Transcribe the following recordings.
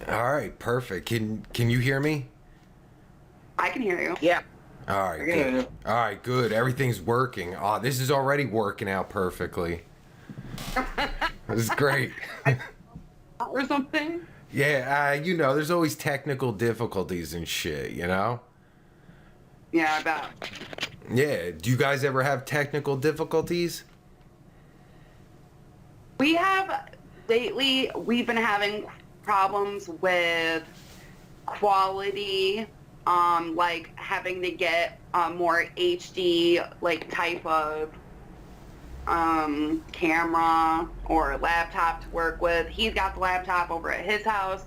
All right, perfect. Can you hear me? I can hear you. Yeah. All right, I can hear good. you. All right, good. Everything's working. Oh, this is already working out perfectly. This is great. Or something. Yeah, there's always technical difficulties and shit, you know? Yeah, I bet. Yeah, do you guys ever have technical difficulties? We have lately. We've been having problems with quality. Like having to get a more HD like type of camera or laptop to work with. He's got the laptop over at his house,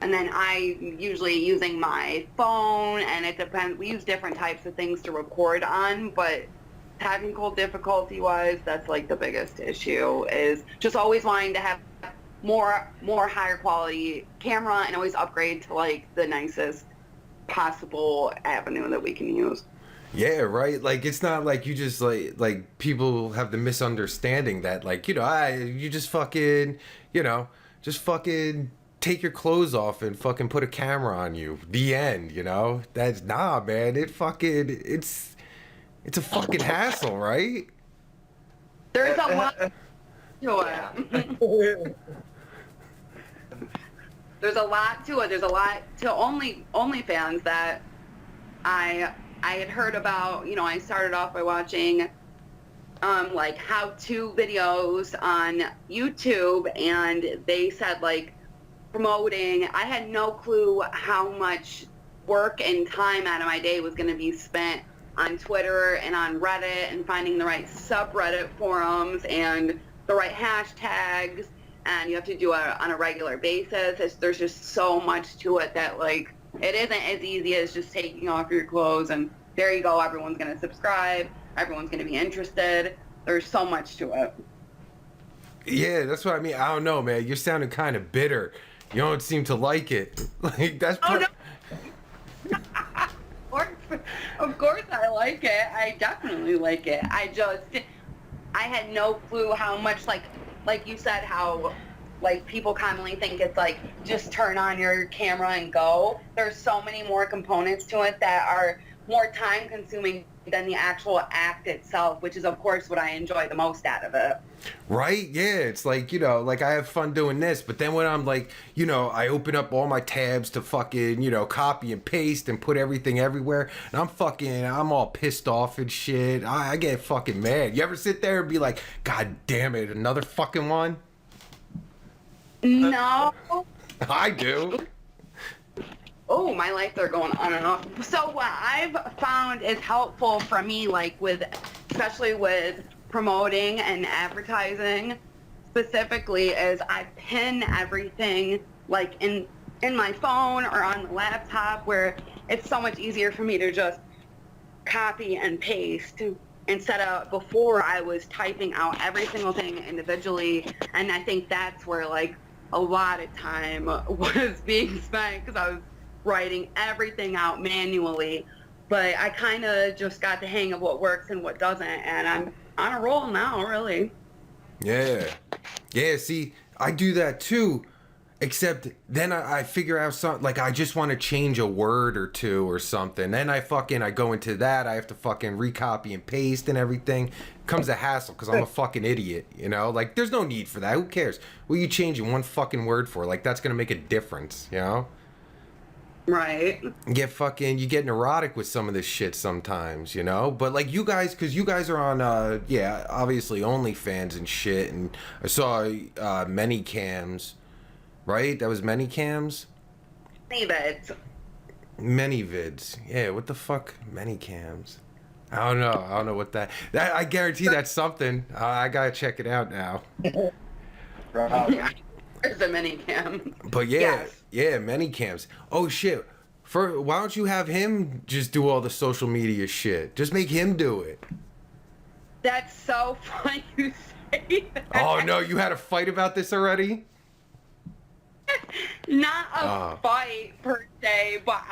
and then I usually using my phone, and it depends. We use different types of things to record on, but technical difficulty wise, that's like the biggest issue is just always wanting to have more higher quality camera and always upgrade to like the nicest possible avenue that we can use. Yeah, right. Like it's not like you just like people have the misunderstanding that like you just fucking just fucking take your clothes off and fucking put a camera on you. The end. That's nah, man. It's a fucking hassle, right? There's a lot to it. There's a lot to it. There's a lot to OnlyFans that I had heard about. I started off by watching like how-to videos on YouTube, and they said like promoting. I had no clue how much work and time out of my day was going to be spent on Twitter and on Reddit and finding the right subreddit forums and the right hashtags, and you have to do it on a regular basis. There's just so much to it that like it isn't as easy as just taking off your clothes and there you go, everyone's going to subscribe, everyone's going to be interested. There's so much to it. Yeah, that's what I mean. I don't know, man. You're sounding kind of bitter. You don't seem to like it. Like that's. Oh no. Of course I like it. I definitely like it. I had no clue how much like you said, how like people commonly think it's like just turn on your camera and go. There's so many more components to it that are more time consuming than the actual act itself, which is of course what I enjoy the most out of it. Right? Yeah, it's like, like I have fun doing this, but then when I'm like, I open up all my tabs to fucking, copy and paste and put everything everywhere, and I'm all pissed off and shit. I get fucking mad. You ever sit there and be like, God damn it, another fucking one? No. I do. Oh, my lights are going on and off. So what I've found is helpful for me, like especially with promoting and advertising specifically, is I pin everything like in my phone or on the laptop, where it's so much easier for me to just copy and paste instead of before I was typing out every single thing individually. And I think that's where like a lot of time was being spent, because I was writing everything out manually. But I kind of just got the hang of what works and what doesn't, and I'm on a roll now, really. Yeah. Yeah, see, I do that too. Except then I figure out something, like I just want to change a word or two or something. Then I go into that. I have to fucking recopy and paste and everything. Comes a hassle because I'm a fucking idiot, Like there's no need for that. Who cares? What are you changing one fucking word for? Like that's going to make a difference, Right. You get neurotic with some of this shit sometimes, But like you guys, because you guys are on, obviously OnlyFans and shit. And I saw many cams. Right? That was many cams? Many vids. Many vids. Yeah, what the fuck? Many cams. I don't know what that I guarantee that's something. I gotta check it out now. Yeah. There's a mini cam. But yeah, many cams. Oh shit. Why don't you have him just do all the social media shit? Just make him do it. That's so funny you say that. Oh no, you had a fight about this already? Not a fight per se, but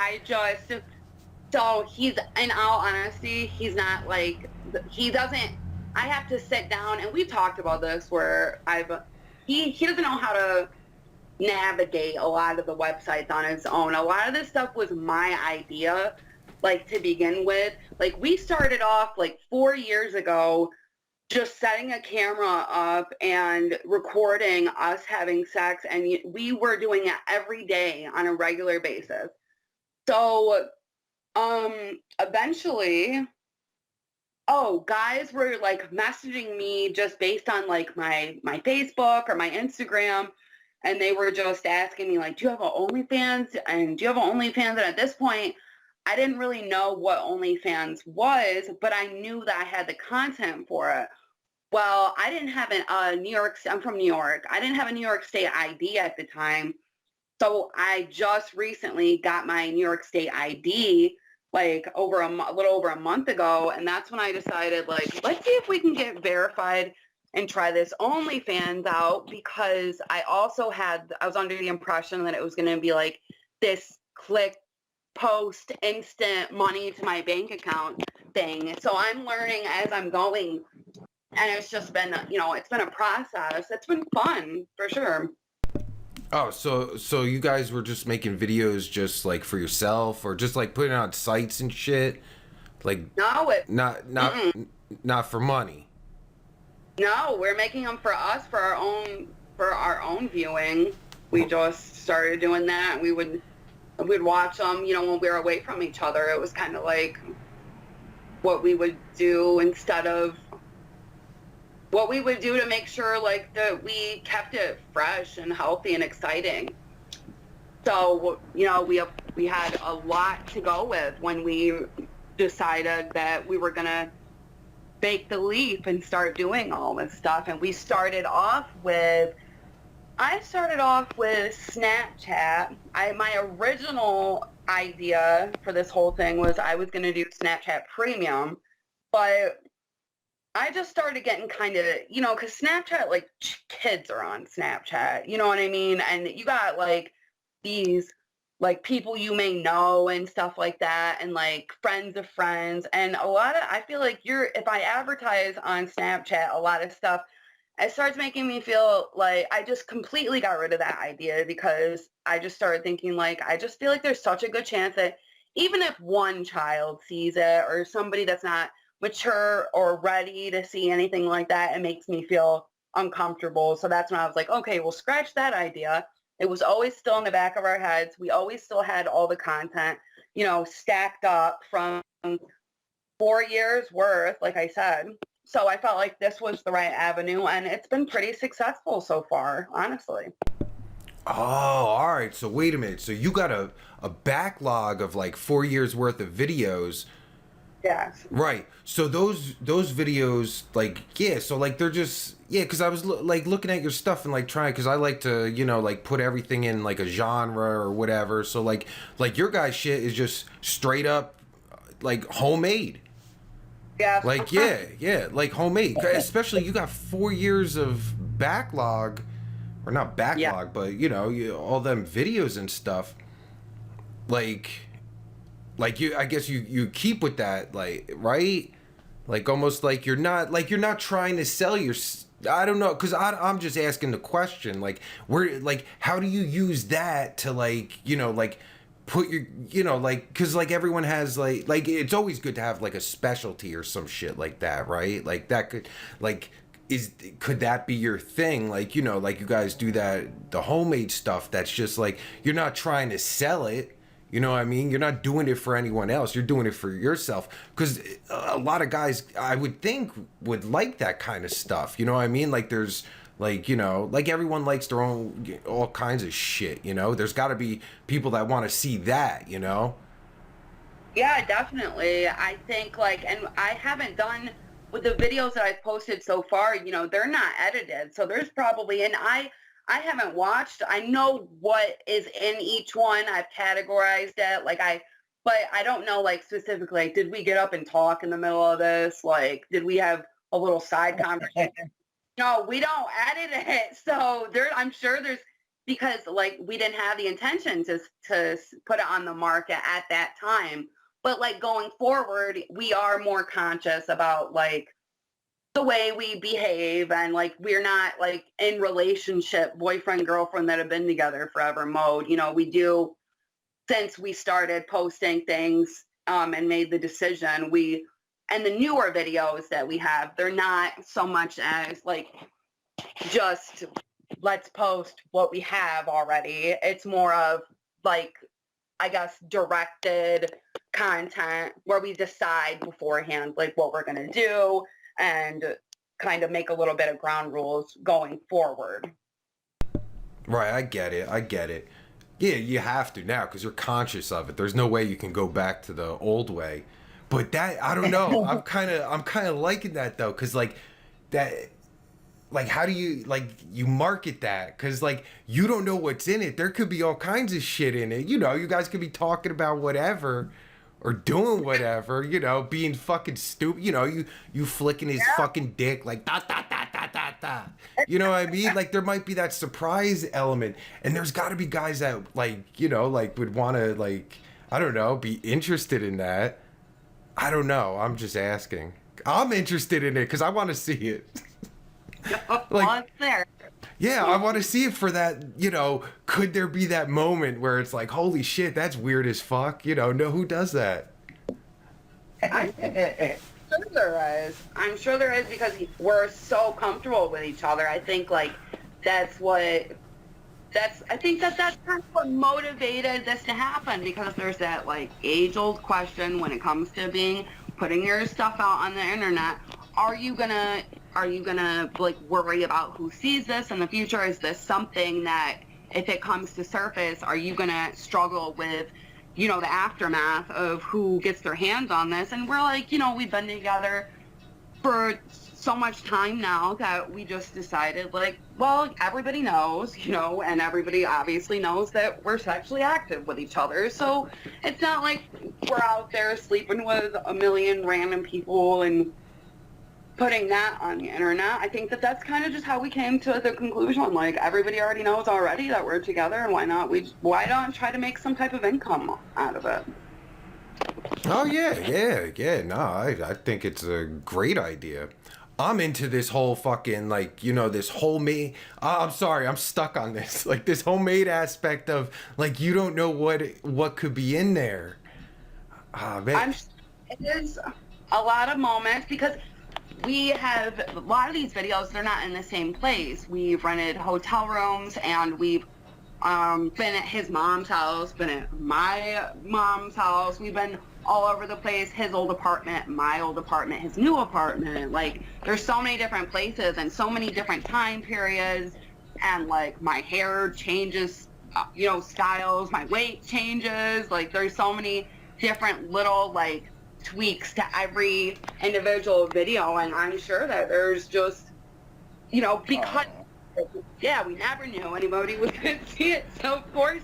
so he's, in all honesty, he's not like, he doesn't, I have to sit down, and we've talked about this where he doesn't know how to navigate a lot of the websites on his own. A lot of this stuff was my idea, like to begin with. Like we started off like 4 years ago just setting a camera up and recording us having sex, and we were doing it every day on a regular basis. So eventually, oh, guys were like messaging me just based on like my Facebook or my Instagram, and they were just asking me like, do you have an OnlyFans, and do you have an OnlyFans? And at this point, I didn't really know what OnlyFans was, but I knew that I had the content for it. Well, I didn't have a New York, I'm from New York. I didn't have a New York State ID at the time. So I just recently got my New York State ID like a little over a month ago. And that's when I decided like, let's see if we can get verified and try this OnlyFans out, because I was under the impression that it was going to be like this click, post, instant money to my bank account thing. So I'm learning as I'm going. And it's just been, it's been a process. It's been fun, for sure. Oh, so you guys were just making videos just like for yourself, or just like putting it on sites and shit? Like No, not for money. no, we're making them for us, for our own viewing. We just started doing that. We'd watch them, when we were away from each other. It was kind of like what we would do instead of what we would do to make sure like that we kept it fresh and healthy and exciting. So, we had a lot to go with when we decided that we were going to bake the leap and start doing all this stuff. And I started off with Snapchat. My original idea for this whole thing was I was going to do Snapchat Premium, but I just started getting kind of, because Snapchat, like, kids are on Snapchat, you know what I mean? And you got, like, these, like, people you may know and stuff like that, and, like, friends of friends. And I feel like if I advertise on Snapchat a lot of stuff, it starts making me feel like I just completely got rid of that idea, because I just started thinking, like, I just feel like there's such a good chance that even if one child sees it, or somebody that's not mature or ready to see anything like that, it makes me feel uncomfortable. So that's when I was like, okay, we'll scratch that idea. It was always still in the back of our heads. We always still had all the content, stacked up from 4 years worth, like I said. So I felt like this was the right avenue, and it's been pretty successful so far, honestly. Oh, all right. So wait a minute. So you got a backlog of like 4 years worth of videos. Yes. Right. So those videos, like, yeah, so like they're just, yeah, because I was like looking at your stuff and like trying, because I like to, like put everything in like a genre or whatever. So like your guys' shit is just straight up like homemade. Yeah. Like, yeah, like homemade. Especially you got 4 years of backlog, or not backlog, Yeah. but all them videos and stuff. Like I guess you keep with that, like, right? Like almost like you're not trying to sell your. I don't know, because I'm just asking the question, like, how do you use that to like put your, like, because like everyone has like it's always good to have like a specialty or some shit like that, right? Like that could, like, could that be your thing? Like, like you guys do the homemade stuff that's just like, you're not trying to sell it. You know what I mean? You're not doing it for anyone else. You're doing it for yourself. Because a lot of guys, I would think, would like that kind of stuff. You know what I mean? Like there's, like, like everyone likes their own, all kinds of shit, There's got to be people that want to see that, Yeah, definitely. I think and I haven't done with the videos that I've posted so far, they're not edited. So there's probably, and I haven't watched. I know what is in each one. I've categorized it. But I don't know, like, specifically, like, did we get up and talk in the middle of this? Like, did we have a little side conversation? No, we don't edit it. So I'm sure there's, because like we didn't have the intention to put it on the market at that time. But like going forward, we are more conscious about like the way we behave, and like we're not like in relationship boyfriend girlfriend that have been together forever mode. You know, we do, since we started posting things and made the decision, and the newer videos that we have, they're not so much as like just let's post what we have already. It's more of like, I guess, directed content where we decide beforehand like what we're going to do and kind of make a little bit of ground rules going forward. Right, I get it. Yeah, you have to now because you're conscious of it. There's no way you can go back to the old way. But that, I don't know. I'm kind of liking that though, because like that, like how do you like you market that? Because like you don't know what's in it. There could be all kinds of shit in it. You know, you guys could be talking about whatever, or doing whatever. You know, being fucking stupid. You know, you flicking his fucking dick like da da da da da da. You know what I mean? Like there might be that surprise element, and there's got to be guys that like like would want to like I don't know be interested in that. I don't know. I'm just asking. I'm interested in it because I want to see it. Like, there. Yeah, I want to see it for that. You know, could there be that moment where it's like, holy shit, that's weird as fuck? You know, no, who does that? I'm sure there is. I'm sure there is because we're so comfortable with each other. I think like I think that's kind of what motivated this to happen, because there's that like age-old question when it comes to putting your stuff out on the internet. Are you gonna like worry about who sees this in the future? Is this something that if it comes to surface, are you gonna struggle with, the aftermath of who gets their hands on this? And we're like, we've been together for so much time now that we just decided like, well, everybody knows, and everybody obviously knows that we're sexually active with each other. So it's not like we're out there sleeping with a million random people and putting that on the internet. I think that that's kind of just how we came to the conclusion. Like everybody already knows already that we're together, and why not try to make some type of income out of it? Oh yeah. No, I think it's a great idea. I'm into this whole fucking like this homemade. I'm sorry, I'm stuck on this like this homemade aspect of like you don't know what could be in there. Man. It is a lot of moments because we have a lot of these videos. They're not in the same place. We've rented hotel rooms and we've been at his mom's house, been at my mom's house. We've been all over the place. His old apartment, my old apartment, his new apartment. Like there's so many different places and so many different time periods, and like my hair changes, styles, my weight changes. Like there's so many different little like tweaks to every individual video, and I'm sure that there's just because we never knew anybody was gonna see it, so of course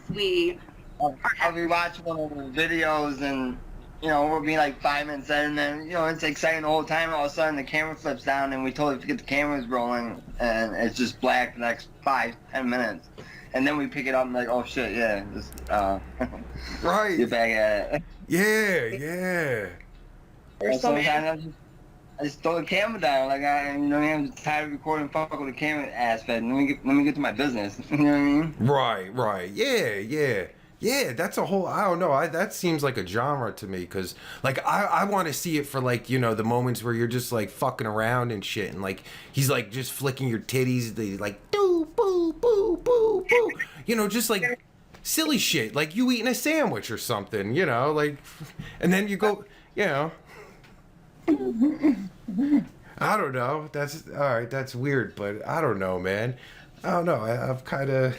I'll be watching one of the videos and we'll be like 5 minutes in, and then it's exciting the whole time. All of a sudden the camera flips down and we totally forget the camera's rolling, and it's just black the next 5-10 minutes, and then we pick it up and like, oh shit, yeah, just right, you're back at it. Yeah. Or sometimes I just throw the camera down, like I'm tired of recording, fuck with the camera aspect. Let me get to my business. You know what I mean? Right. Yeah. That's a whole. I don't know. That seems like a genre to me, because like I want to see it for like the moments where you're just like fucking around and shit, and like he's like just flicking your titties. They like doo boo boo boo boo. Just like silly shit, like you eating a sandwich or something. Like, and then you go. I don't know. That's all right. That's weird, but I don't know, man. I don't know. I've kind of.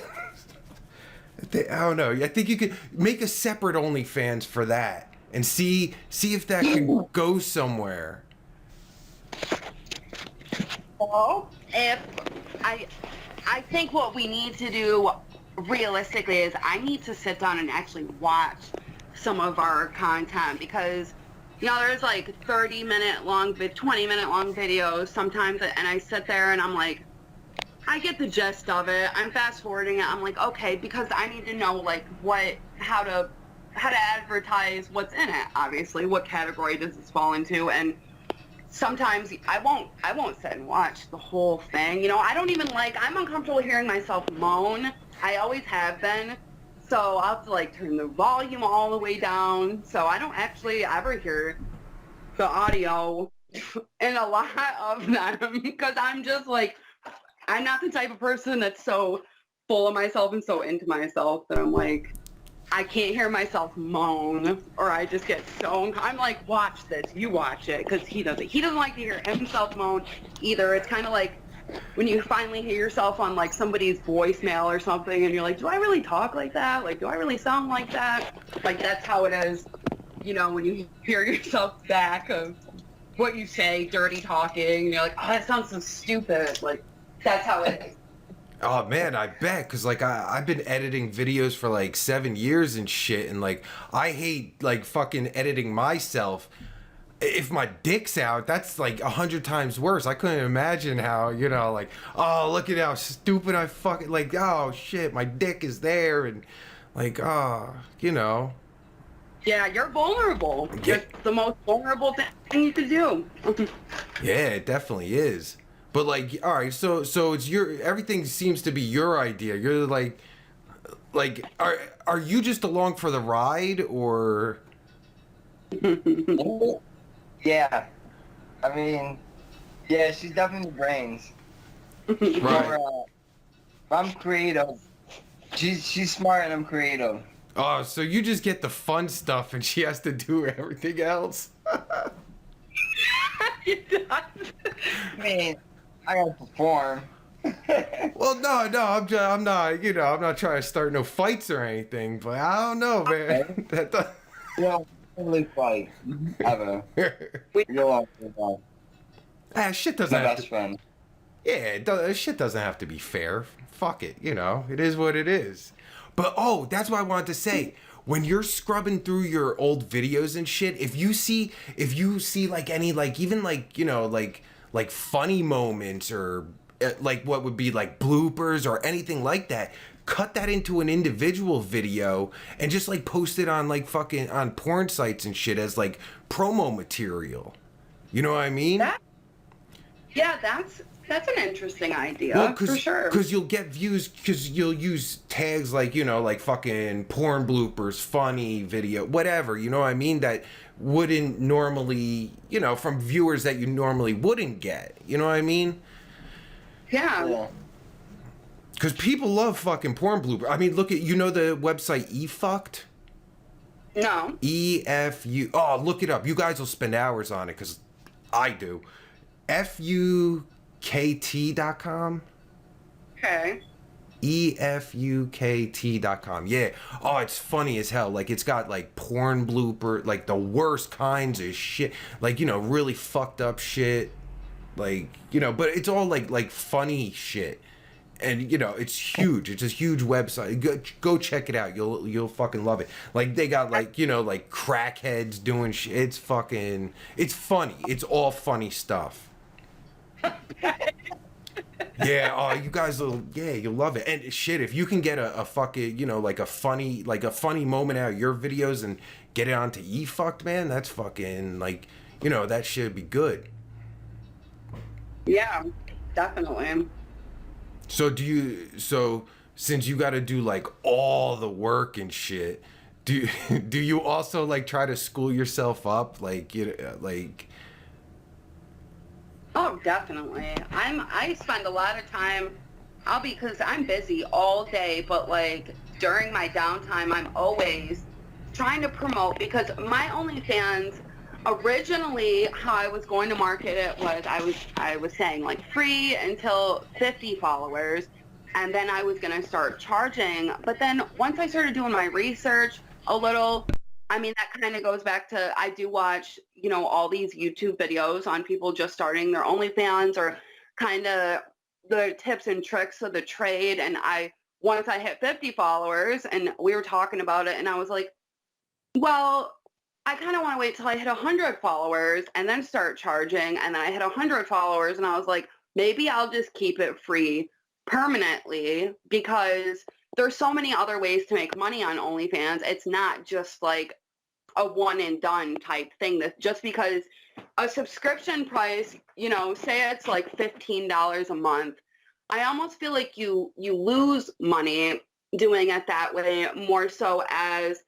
I don't know. I think you could make a separate OnlyFans for that and see if that can go somewhere. Well, I think what we need to do realistically is I need to sit down and actually watch some of our content, because there's like 30-minute long, 20-minute long videos sometimes, and I sit there and I'm like, I get the gist of it. I'm fast forwarding it. I'm like, okay, because I need to know like how to advertise what's in it. Obviously, what category does this fall into? And sometimes I won't sit and watch the whole thing. You know, I don't even like, I'm uncomfortable hearing myself moan. I always have been. So I'll have to like turn the volume all the way down. So I don't actually ever hear the audio in a lot of them because I'm just like, I'm not the type of person that's so full of myself and so into myself that I'm like, I can't hear myself moan, or I just get so, I'm like, watch this, you watch it, because he doesn't like to hear himself moan either. It's kind of like when you finally hear yourself on like somebody's voicemail or something, and you're like, do I really talk like that? Like, do I really sound like that? Like, that's how it is, you know, when you hear yourself back of what you say, dirty talking, and you're like, oh, that sounds so stupid. Like, that's how it is. Oh man, I bet, cause like I've been editing videos for like 7 years and shit, and like I hate like fucking editing myself. If my dick's out, that's like 100 times worse. I couldn't imagine how, you know, like, oh, look at how stupid I fucking, like, oh shit, my dick is there, and like, oh, you know. Yeah, you're vulnerable. Yeah. It's the most vulnerable thing you could do. Yeah, it definitely is. But like, all right, so it's your, everything seems to be your idea. You're like are you just along for the ride, or? Yeah. I mean, yeah, she's definitely brains. Right. More, I'm creative. She's smart and I'm creative. Oh, so you just get the fun stuff and she has to do everything else? I mean, I gotta perform. Well, no, I'm not, you know, I'm not trying to start no fights or anything, but I don't know, man. That You know, really fight ever. You're like shit my doesn't have best to, friend. yeah, shit doesn't have to be fair. Fuck it, you know, it is what it is. But oh, that's what I wanted to say. When you're scrubbing through your old videos and shit, if you see like any, like, even like, you know, like funny moments, or like what would be like bloopers or anything like that, cut that into an individual video and just like post it on like fucking on porn sites and shit as like promo material. You know what I mean? Yeah, that's an interesting idea, Well, for sure. because you'll get views, because you'll use tags like, you know, like fucking porn bloopers, funny video, whatever, you know what I mean, that wouldn't normally, you know, from viewers that you normally wouldn't get, you know what I mean? Yeah. Because people love fucking porn bloopers. I mean, look at, you know, the website eFucked? No. EFU. Oh, look it up. You guys will spend hours on it, because I do. FUKT.com. Okay. EFUKT.com. Yeah. Oh, it's funny as hell. Like, it's got like porn blooper, like the worst kinds of shit. Like, you know, really fucked up shit. Like, you know, but it's all like funny shit. And you know, it's huge. It's a huge website. Go check it out. You'll fucking love it. Like, they got like, you know, like crackheads doing shit. It's fucking, it's funny. It's all funny stuff. Yeah, oh, you guys will, yeah, you'll love it. And shit, if you can get a fucking, you know, like a funny moment out of your videos and get it onto eFucked, man, that's fucking, like, you know, that should be good. Yeah, definitely. So since you got to do like all the work and shit, do you also like try to school yourself up, like, you know, like? Oh, definitely. I spend a lot of time, because I'm busy all day, but like during my downtime, I'm always trying to promote, because my OnlyFans, originally how I was going to market it was I was saying like free until 50 followers, and then I was going to start charging. But then once I started doing my research a little, I mean, that kind of goes back to, I do watch, you know, all these YouTube videos on people just starting their OnlyFans, or kind of the tips and tricks of the trade. And once I hit 50 followers and we were talking about it, and I was like, well, I kind of want to wait till I hit 100 followers and then start charging. And then I hit 100 followers and I was like, maybe I'll just keep it free permanently, because there's so many other ways to make money on OnlyFans. It's not just like a one and done type thing. That just because a subscription price, you know, say it's like $15 a month, I almost feel like you lose money doing it that way, more so as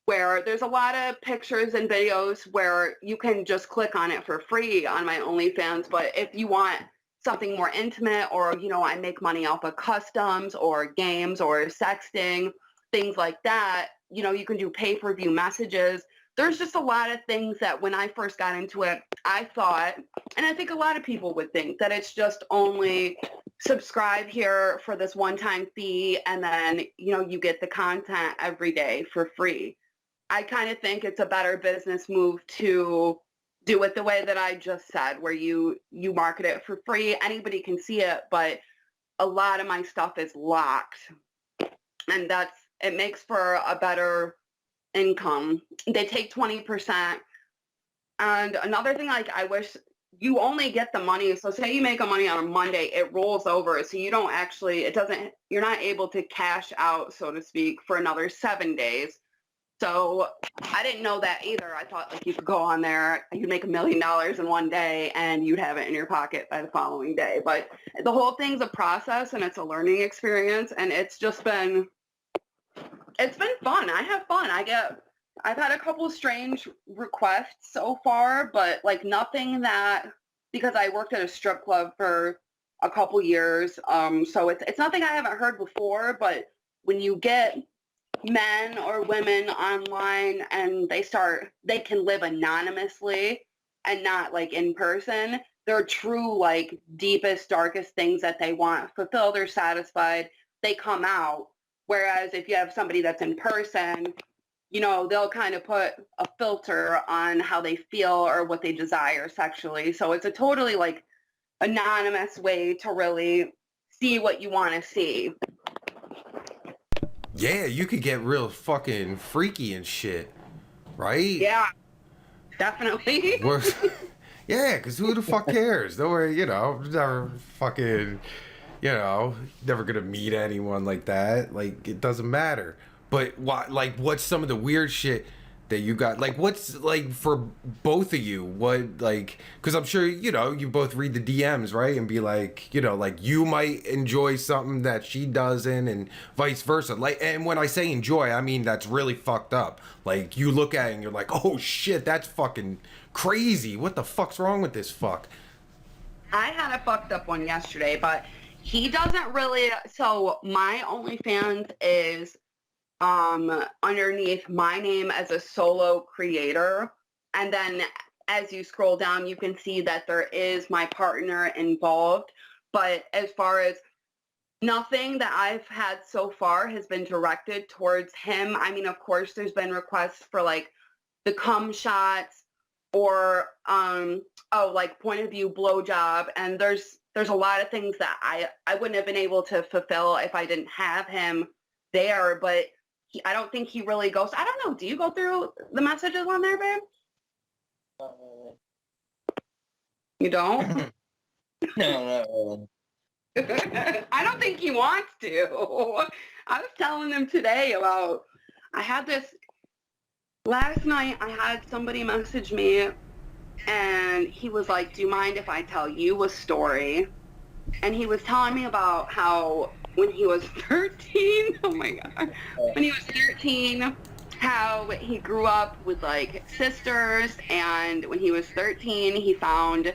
where there's a lot of pictures and videos where you can just click on it for free on my OnlyFans. But if you want something more intimate, or, you know, I make money off of customs or games or sexting, things like that, you know, you can do pay-per-view messages. There's just a lot of things that when I first got into it, I thought, and I think a lot of people would think, that it's just only subscribe here for this one-time fee and then, you know, you get the content every day for free. I kind of think it's a better business move to do it the way that I just said, where you market it for free. Anybody can see it, but a lot of my stuff is locked. And it makes for a better income. They take 20%. And another thing, like, I wish you only get the money. So say you make a money on a Monday, it rolls over. So you don't actually, you're not able to cash out, so to speak, for another 7 days. So I didn't know that either. I thought, like, you could go on there, you'd make $1 million in one day and you'd have it in your pocket by the following day. But the whole thing's a process and it's a learning experience, and it's been fun. I have fun. I've had a couple strange requests so far, but like nothing that, because I worked at a strip club for a couple years. So it's nothing I haven't heard before, but when you get men or women online and they can live anonymously and not like in person, their true, like, deepest, darkest things that they want fulfilled or satisfied, they come out. Whereas if you have somebody that's in person, you know, they'll kind of put a filter on how they feel or what they desire sexually. So it's a totally, like, anonymous way to really see what you want to see. Yeah, you could get real fucking freaky and shit, right? Yeah, definitely. Yeah, because who the fuck cares? Don't worry, you know, never fucking, you know, never gonna meet anyone like that. Like, it doesn't matter. But what's some of the weird shit that you got? Like, what's, like, for both of you, what, like, because I'm sure, you know, you both read the DMs, right? And be like, you know, like, you might enjoy something that she doesn't and vice versa. Like, and when I say enjoy, I mean that's really fucked up. Like, you look at it and you're like, oh shit, that's fucking crazy. What the fuck's wrong with this fuck? I had a fucked up one yesterday, but he doesn't really, so my OnlyFans is underneath my name as a solo creator, and then as you scroll down you can see that there is my partner involved, but as far as nothing that I've had so far has been directed towards him. I mean, of course there's been requests for like the cum shots or like point of view blowjob, and there's a lot of things that I wouldn't have been able to fulfill if I didn't have him there. But I don't think he really goes. I don't know. Do you go through the messages on there, babe? You don't? No. I don't think he wants to. I was telling him today about, I had this, last night I had somebody message me and he was like, do you mind if I tell you a story? And he was telling me about how when he was 13, oh my God, when he was 13, how he grew up with like sisters, and when he was 13, he found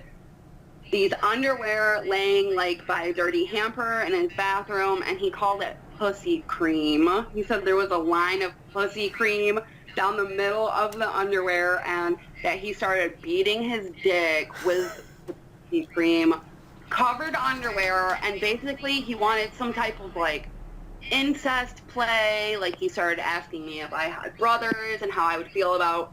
these underwear laying like by a dirty hamper in his bathroom, and he called it pussy cream. He said there was a line of pussy cream down the middle of the underwear, and that he started beating his dick with pussy cream covered underwear, and basically he wanted some type of like incest play. Like, he started asking me if I had brothers and how I would feel about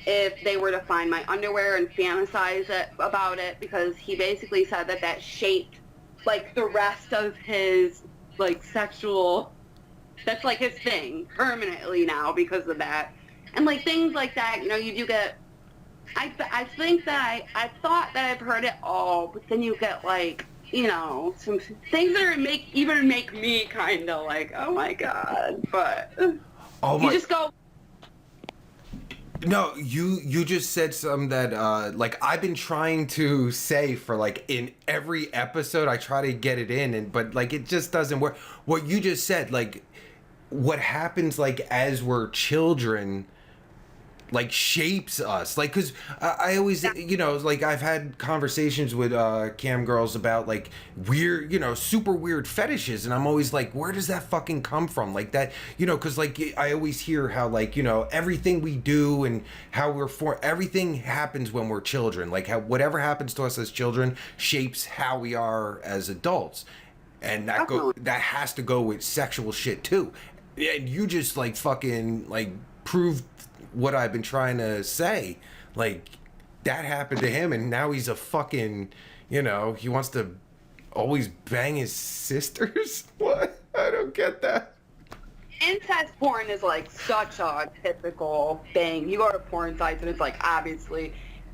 if they were to find my underwear and fantasize about it, because he basically said that shaped like the rest of his like sexual, that's like his thing permanently now because of that. And like things like that, you know, you do get, I think that I thought that I've heard it all, but then you get like, you know, some things that even make me kind of like, oh my God. But you just go. No, you just said something that like I've been trying to say for like in every episode. I try to get it in, and but like it just doesn't work. What you just said, like what happens like as we're children, like shapes us, like because I always, you know, like I've had conversations with cam girls about like weird, you know, super weird fetishes, and I'm always like, where does that fucking come from, like that, you know, because like I always hear how like, you know, everything we do and how we're everything happens when we're children, like how whatever happens to us as children shapes how we are as adults, and that has to go with sexual shit too, and you just like fucking like proved what I've been trying to say. Like that happened to him, and now he's a fucking, you know, he wants to always bang his sisters. What? I don't get that. Incest porn is like such a typical thing. You go to porn sites and it's like obviously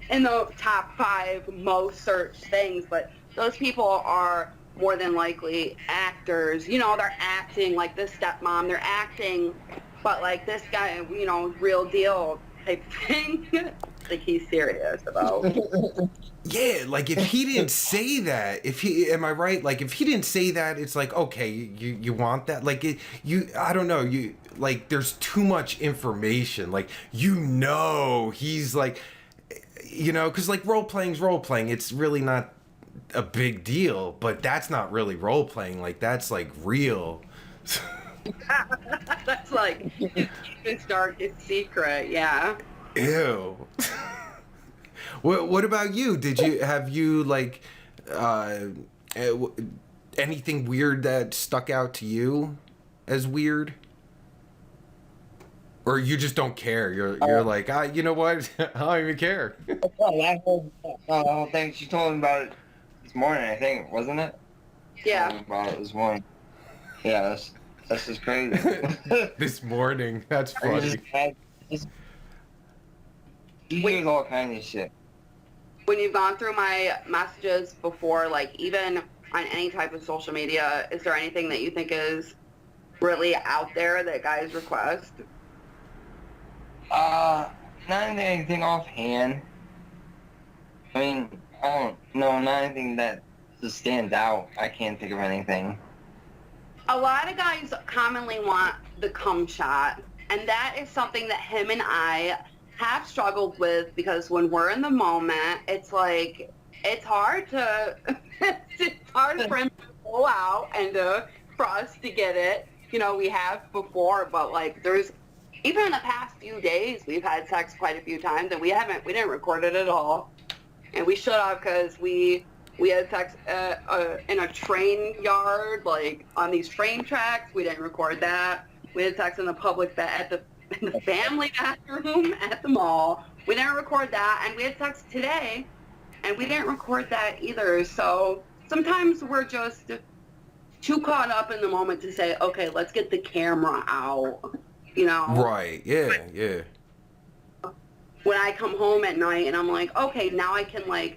in the top 5 most searched things, but those people are more than likely actors. You know, they're acting like this stepmom. They're acting, but like this guy, you know, real deal type thing. Like he's serious about. Yeah, like if he didn't say that, if he, am I right? Like if he didn't say that, it's like, okay, you want that? Like I don't know, you like there's too much information. Like, you know, he's like, you know, because like role playing's role playing. It's really not a big deal, but that's not really role playing. Like that's like real. That's like his darkest secret. Yeah. Ew. What about you? Have you like anything weird that stuck out to you as weird? Or you just don't care? You're like, you know what? I don't even care. The whole thing, she told me about it this morning, I think, wasn't it? Yeah. She told me about it this morning. Yeah, that's just crazy. This morning. That's funny. You hear all kinds of shit. When you've gone through my messages before, like even on any type of social media, is there anything that you think is really out there that guys request? Not anything offhand. I mean, I don't know, not anything that just stands out. I can't think of anything. A lot of guys commonly want the cum shot, and that is something that him and I have struggled with, because when we're in the moment, it's like, it's hard to, it's hard for him to pull out and for us to get it. You know, we have before, but like there's, even in the past few days, we've had sex quite a few times, and we didn't record it at all. And we should have, because we had sex in a train yard, like on these train tracks. We didn't record that. We had sex in the public in the family bathroom at the mall. We didn't record that. And we had sex today, and we didn't record that either. So sometimes we're just too caught up in the moment to say, okay, let's get the camera out, you know? Right, yeah. When I come home at night and I'm like, okay, now I can like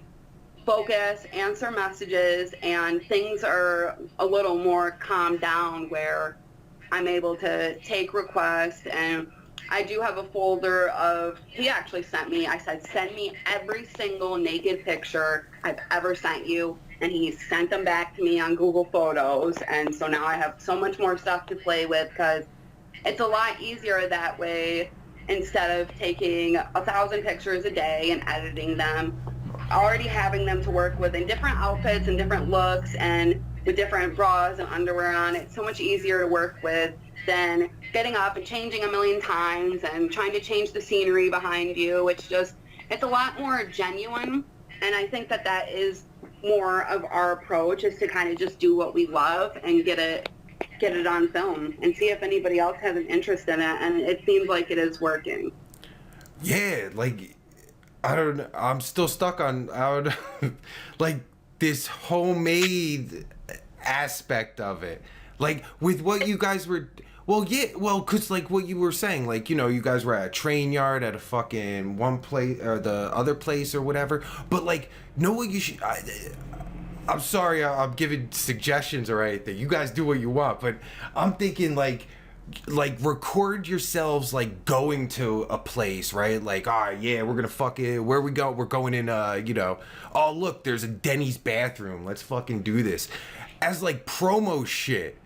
focus, answer messages, and things are a little more calmed down where I'm able to take requests. And I do have a folder of, he actually sent me, I said, send me every single naked picture I've ever sent you. And he sent them back to me on Google Photos. And so now I have so much more stuff to play with, because it's a lot easier that way, instead of taking 1,000 pictures a day and editing them, already having them to work with in different outfits and different looks and with different bras and underwear on. It's so much easier to work with than getting up and changing a million times and trying to change the scenery behind you. It's a lot more genuine. And I think that is more of our approach, is to kind of just do what we love and get it on film and see if anybody else has an interest in it. And it seems like it is working. Yeah, like, I don't know. I'm still stuck on like this homemade aspect of it. Like with what you guys were, cause like what you were saying, like, you know, you guys were at a train yard at a fucking one place or the other place or whatever. But like, know what you should, I'm sorry, I'm giving suggestions or anything. You guys do what you want, but I'm thinking like like record yourselves like going to a place, right? Like, oh yeah, we're gonna fucking, where we go? We're going in, you know, oh look, there's a Denny's bathroom. Let's fucking do this, as like promo shit,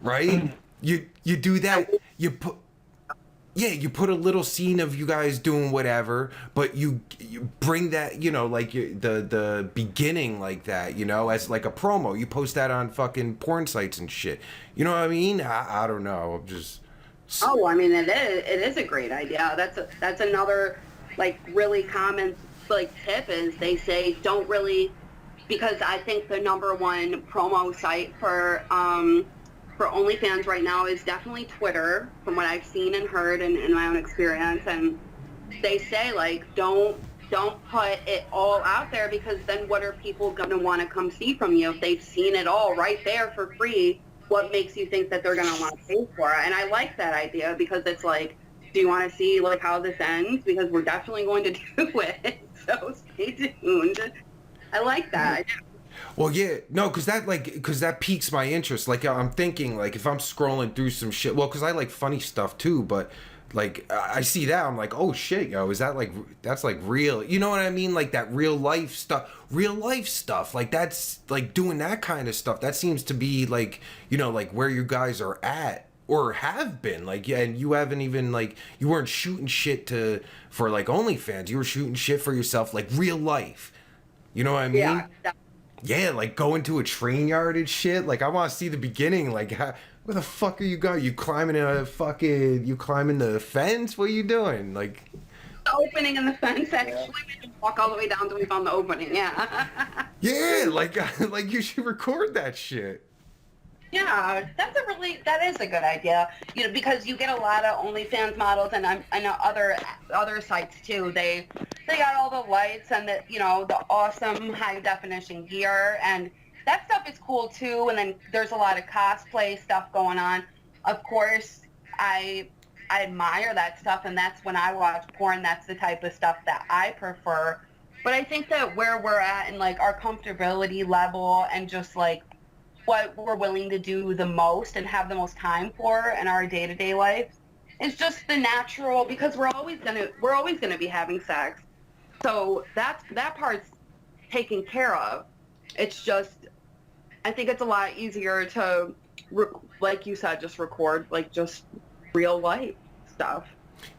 right? You do that. You put a little scene of you guys doing whatever, but you bring that, you know, like the beginning like that, you know, as like a promo. You post that on fucking porn sites and shit. You know what I mean? I don't know. I'm just. Oh, I mean, it is a great idea. That's another like really common like tip is they say don't really, because I think the number one promo site for OnlyFans right now is definitely Twitter, from what I've seen and heard and in my own experience. And they say, like, don't put it all out there, because then what are people going to want to come see from you if they've seen it all right there for free? What makes you think that they're going to want to pay for it? And I like that idea, because it's like, do you want to see like how this ends? Because we're definitely going to do it. So stay tuned. I like that. Well, yeah, no, because that piques my interest. Like, I'm thinking, like, if I'm scrolling through some shit, well, because I like funny stuff too, but like, I see that, I'm like, oh shit, yo, is that like, that's like real, you know what I mean? Like that real life stuff, like that's like doing that kind of stuff. That seems to be like, you know, like where you guys are at or have been, like, yeah, and you haven't even like, you weren't shooting shit for like OnlyFans, you were shooting shit for yourself, like real life. You know what I mean? Yeah. Yeah, like going to a train yard and shit. Like, I want to see the beginning. Like, where the fuck are you going? You climbing the fence? What are you doing? Like, The opening in the fence, actually. We had to walk all the way down until we found the opening, yeah. yeah, like you should record that shit. Yeah, that is a good idea. You know, because you get a lot of OnlyFans models, and I know other sites too. They got all the lights and the, you know, the awesome high definition gear, and that stuff is cool too. And then there's a lot of cosplay stuff going on. Of course, I admire that stuff, and that's when I watch porn. That's the type of stuff that I prefer. But I think that where we're at in like our comfortability level and just like what we're willing to do the most and have the most time for in our day-to-day life is just the natural, because we're always gonna be having sex. So that part's taken care of. It's just, I think it's a lot easier to, like you said, just record like just real life stuff.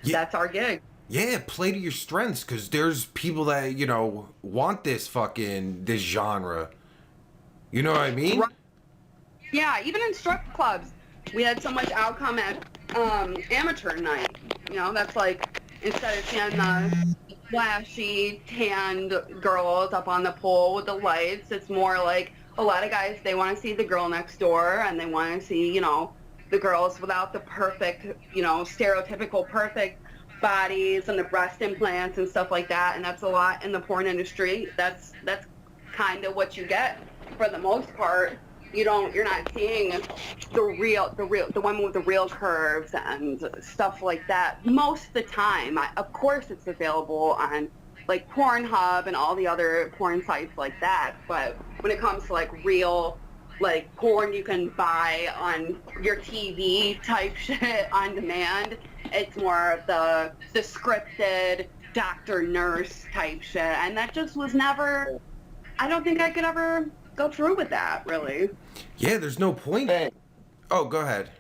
Yeah. That's our gig. Yeah, play to your strengths, because there's people that, you know, want this genre. You know what I mean? Right. Yeah, even in strip clubs, we had so much outcome at amateur night. You know, that's like, instead of seeing the flashy, tanned girls up on the pole with the lights, it's more like a lot of guys, they want to see the girl next door, and they want to see, you know, the girls without the perfect, you know, stereotypical perfect bodies and the breast implants and stuff like that. And that's a lot in the porn industry. That's kind of what you get for the most part. You're not seeing the one with the real curves and stuff like that most of the time. Of course it's available on like Pornhub and all the other porn sites like that, but when it comes to like real like porn you can buy on your TV type shit on demand, it's more of the scripted doctor nurse type shit, and that just was never, I don't think I could ever go through with that, really. Yeah, there's no point. Fake. Oh, go ahead.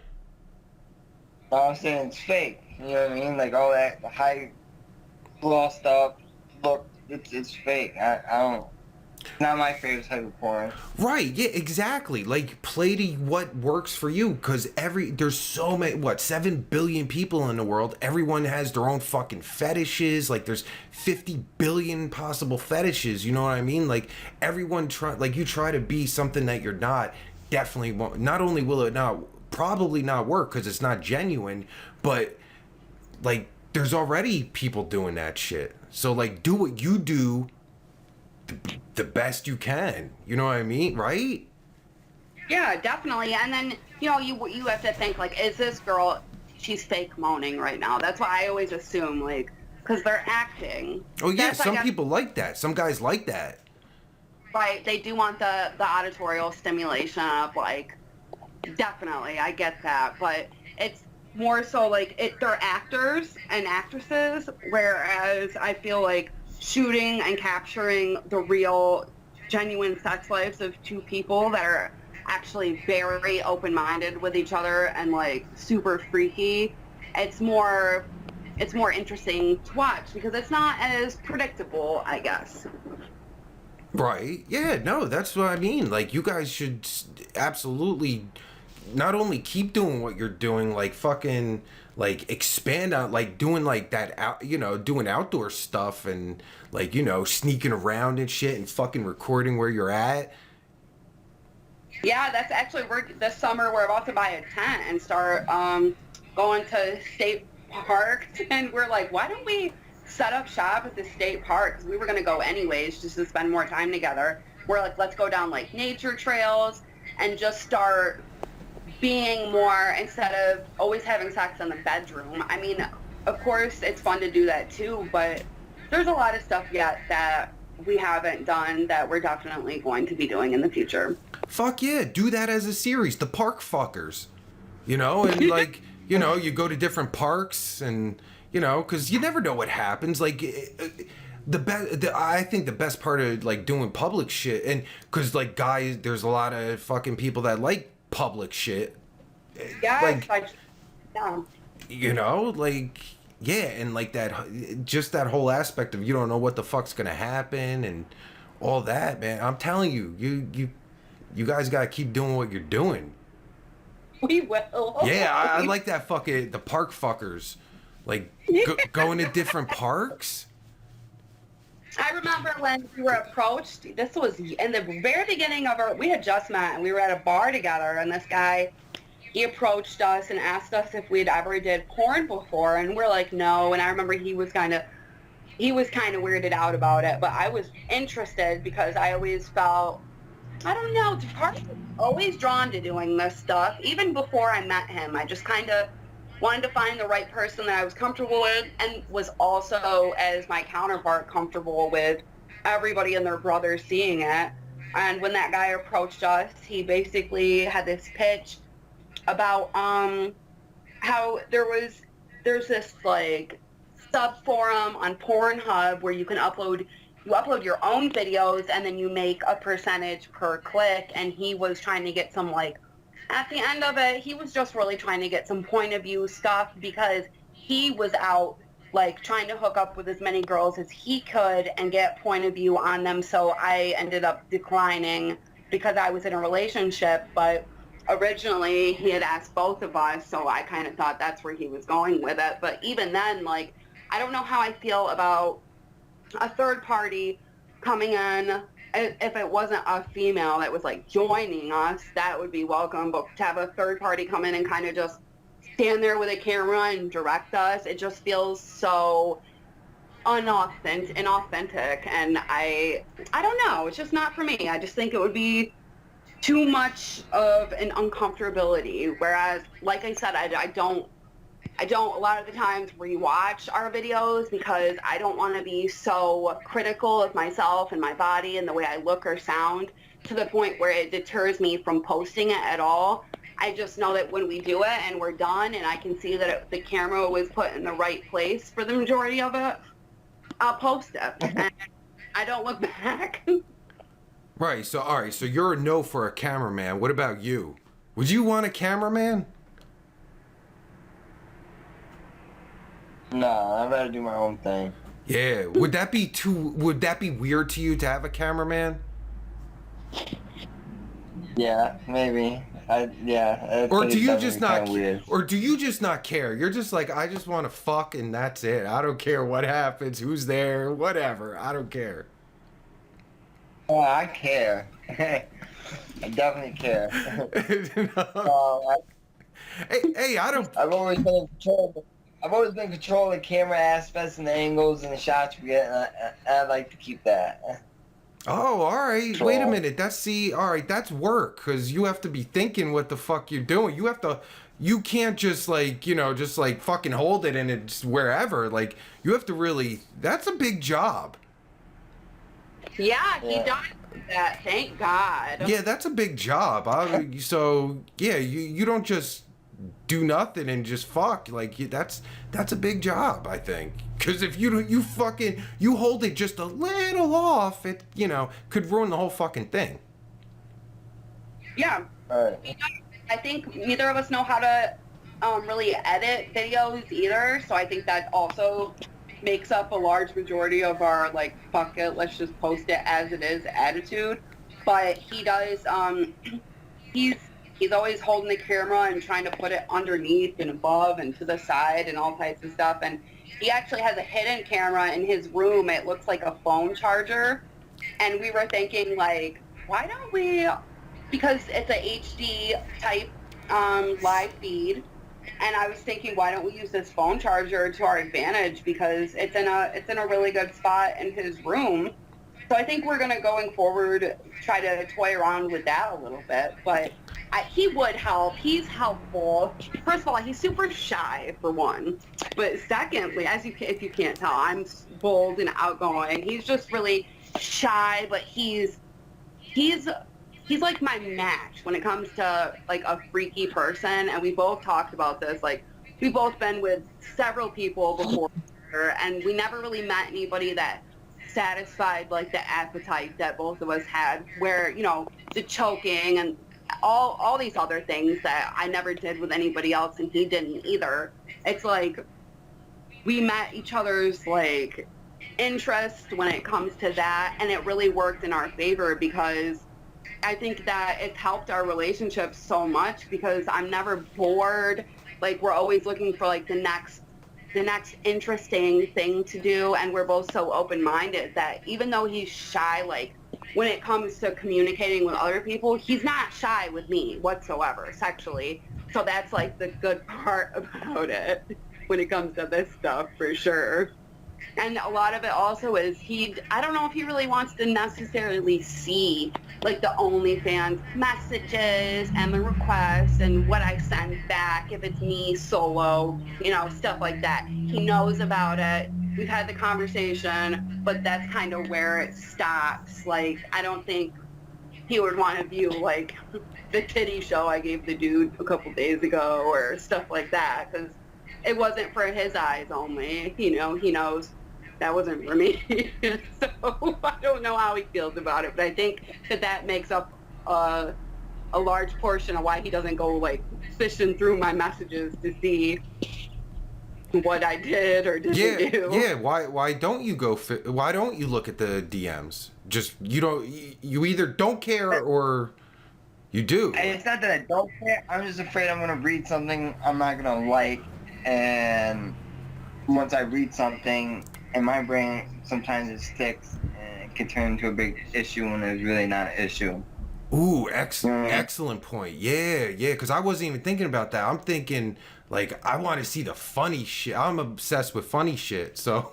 I'm saying it's fake. You know what I mean? Like all that the high glossed up look, it's fake. I don't. It's not my favorite type of porn. Right, yeah, exactly. Like, play to what works for you, because there's so many, 7 billion people in the world. Everyone has their own fucking fetishes. Like, there's 50 billion possible fetishes, you know what I mean? Like, everyone you try to be something that you're not, definitely won't. Not only will it probably not work because it's not genuine, but, like, there's already people doing that shit. So, like, do what you do the best you can, you know what I mean, right? Yeah, definitely. And then, you know, you have to think, like, is this girl, she's fake moaning right now? That's why I always assume, like, because they're acting. Oh yeah, some people like that. Some guys like that. Right, they do want the auditorial stimulation of, like, definitely, I get that. But it's more so like they're actors and actresses, whereas I feel like shooting and capturing the real, genuine sex lives of two people that are actually very open-minded with each other and like super freaky, it's more interesting to watch because it's not as predictable, I guess. Right. Yeah, no, that's what I mean. Like, you guys should absolutely not only keep doing what you're doing, like fucking like expand on like doing like that out, doing outdoor stuff and like, sneaking around and shit and fucking recording where you're at. Yeah, that's actually, this summer we're about to buy a tent and start going to state parks, and we're like, why don't we set up shop at the state park? Because we were going to go anyways just to spend more time together. We're like, let's go down like nature trails and just start being more, instead of always having sex in the bedroom. I mean, of course it's fun to do that too, but there's a lot of stuff yet that we haven't done that we're definitely going to be doing in the future. Fuck yeah, do that as a series, the park fuckers, and like, you go to different parks and, because you never know what happens. Like, I think the best part of like doing public shit, and because like guys, there's a lot of fucking people that like public shit. Yeah, like, like, yeah, and like that, just that whole aspect of you don't know what the fuck's gonna happen and all that, man. I'm telling you, you guys gotta keep doing what you're doing. We will. Yeah, I like that fucking, the park fuckers. Like, going to different parks. I remember when we were approached, this was in the very beginning of we had just met and we were at a bar together, and this guy, he approached us and asked us if we'd ever did porn before, and we're like, no. And I remember he was kind of weirded out about it, but I was interested because I always felt, I don't know, always drawn to doing this stuff. Even before I met him, I just kind of wanted to find the right person that I was comfortable with and was also, as my counterpart, comfortable with everybody and their brothers seeing it. And when that guy approached us, he basically had this pitch about how there's this like sub forum on Pornhub where you can upload your own videos and then you make a percentage per click. And he was trying to get some, like, at the end of it, he was just really trying to get some point of view stuff because he was out like trying to hook up with as many girls as he could and get point of view on them. So I ended up declining because I was in a relationship, but originally he had asked both of us, so I kind of thought that's where he was going with it. But even then, like, I don't know how I feel about a third party coming in. If it wasn't a female that was like joining us, that would be welcome. But to have a third party come in and kind of just stand there with a camera and direct us, it just feels so inauthentic. And I don't know. It's just not for me. I just think it would be too much of an uncomfortability. Whereas, like I said, I don't a lot of the times rewatch our videos because I don't want to be so critical of myself and my body and the way I look or sound to the point where it deters me from posting it at all. I just know that when we do it and we're done and I can see that the camera was put in the right place for the majority of it, I'll post it. And I don't look back. Right, so all right, so you're a no for a cameraman. What about you? Would you want a cameraman? No, I'd rather do my own thing. Yeah, would that be weird to you to have a cameraman? Yeah, maybe. Or do you just not or do you just not care? You're just like, I just want to fuck and that's it. I don't care what happens, who's there, whatever. I don't care. Oh, I care. I definitely care. Hey, I don't. I've always been in control. I've always been in control of the camera aspects and the angles and the shots we get, and I'd like to keep that. Oh, all right. Control. Wait a minute. All right. That's work because you have to be thinking what the fuck you're doing. You can't just like, just like fucking hold it and it's wherever. Like, you have to really. That's a big job. Yeah, he does that. Thank God. Yeah, that's a big job. So yeah, you don't just do nothing and just fuck. Like, that's a big job, I think. Because if you fucking, you hold it just a little off, it, could ruin the whole fucking thing. Yeah. Right. I think neither of us know how to really edit videos either, so I think that also makes up a large majority of our, like, fuck it, let's just post it as it is attitude. But he does, he's always holding the camera and trying to put it underneath and above and to the side and all types of stuff. And he actually has a hidden camera in his room. It looks like a phone charger. And we were thinking, like, why don't we, because it's a HD type live feed, and I was thinking, why don't we use this phone charger to our advantage, because it's in a really good spot in his room. So I think we're gonna, going forward, try to toy around with that a little bit. But he would help. He's helpful. First of all, he's super shy, for one. But secondly, if you can't tell, I'm bold and outgoing. He's just really shy, but he's like my match when it comes to, like, a freaky person. And we both talked about this. Like, we've both been with several people before, and we never really met anybody that satisfied, like, the appetite that both of us had, where, the choking and all these other things that I never did with anybody else, and he didn't either. It's like we met each other's, like, interest when it comes to that, and it really worked in our favor, because I think that it's helped our relationship so much, because I'm never bored. Like, we're always looking for, like, the next interesting thing to do, and we're both so open-minded that even though he's shy, like, when it comes to communicating with other people, he's not shy with me whatsoever sexually. So that's, like, the good part about it when it comes to this stuff, for sure. And a lot of it also is I don't know if he really wants to necessarily see, like, the OnlyFans messages and the requests and what I send back if it's me solo, stuff like that. He knows about it. We've had the conversation, but that's kind of where it stops. Like, I don't think he would want to view, like, the titty show I gave the dude a couple days ago or stuff like that, because it wasn't for his eyes only. He knows that wasn't for me. So I don't know how he feels about it, but I think that makes up a large portion of why he doesn't go, like, fishing through my messages to see what I did or didn't do. Yeah. Why don't you why don't you look at the DMs? Just, you either don't care or you do. And it's not that I don't care. I'm just afraid I'm gonna read something I'm not gonna like, and once I read something, in my brain, sometimes it sticks, and it can turn into a big issue when it's really not an issue. Ooh, excellent point. Yeah, because I wasn't even thinking about that. I'm thinking, like, I want to see the funny shit. I'm obsessed with funny shit, so...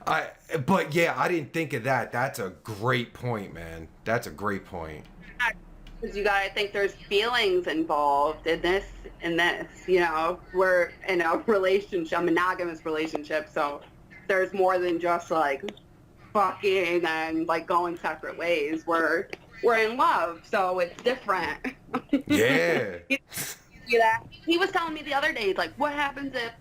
But yeah, I didn't think of that. That's a great point, man. That's a great point. Because you gotta think there's feelings involved in this. We're in a relationship, a monogamous relationship, so there's more than just, like, fucking and, like, going separate ways. We're in love, so it's different. Yeah. He was telling me the other day, like, what happens if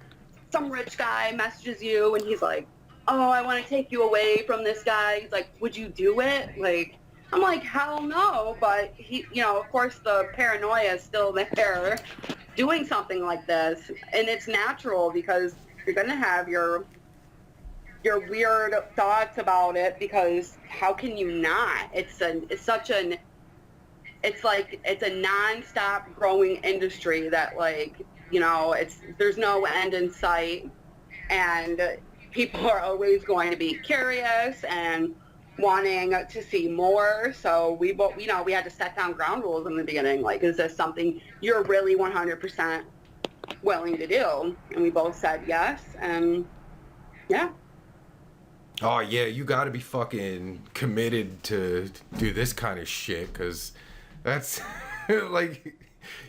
some rich guy messages you and he's like, oh, I want to take you away from this guy. He's like, would you do it? Like, I'm like, hell no. But he, of course the paranoia is still there doing something like this. And it's natural, because you're going to have your weird thoughts about it, because how can you not? It's a non-stop growing industry that, like, there's no end in sight, and people are always going to be curious and wanting to see more. So we had to set down ground rules in the beginning. Like, is this something you're really 100% willing to do? And we both said yes, and yeah. Oh, yeah, you got to be fucking committed to do this kind of shit, because that's, like,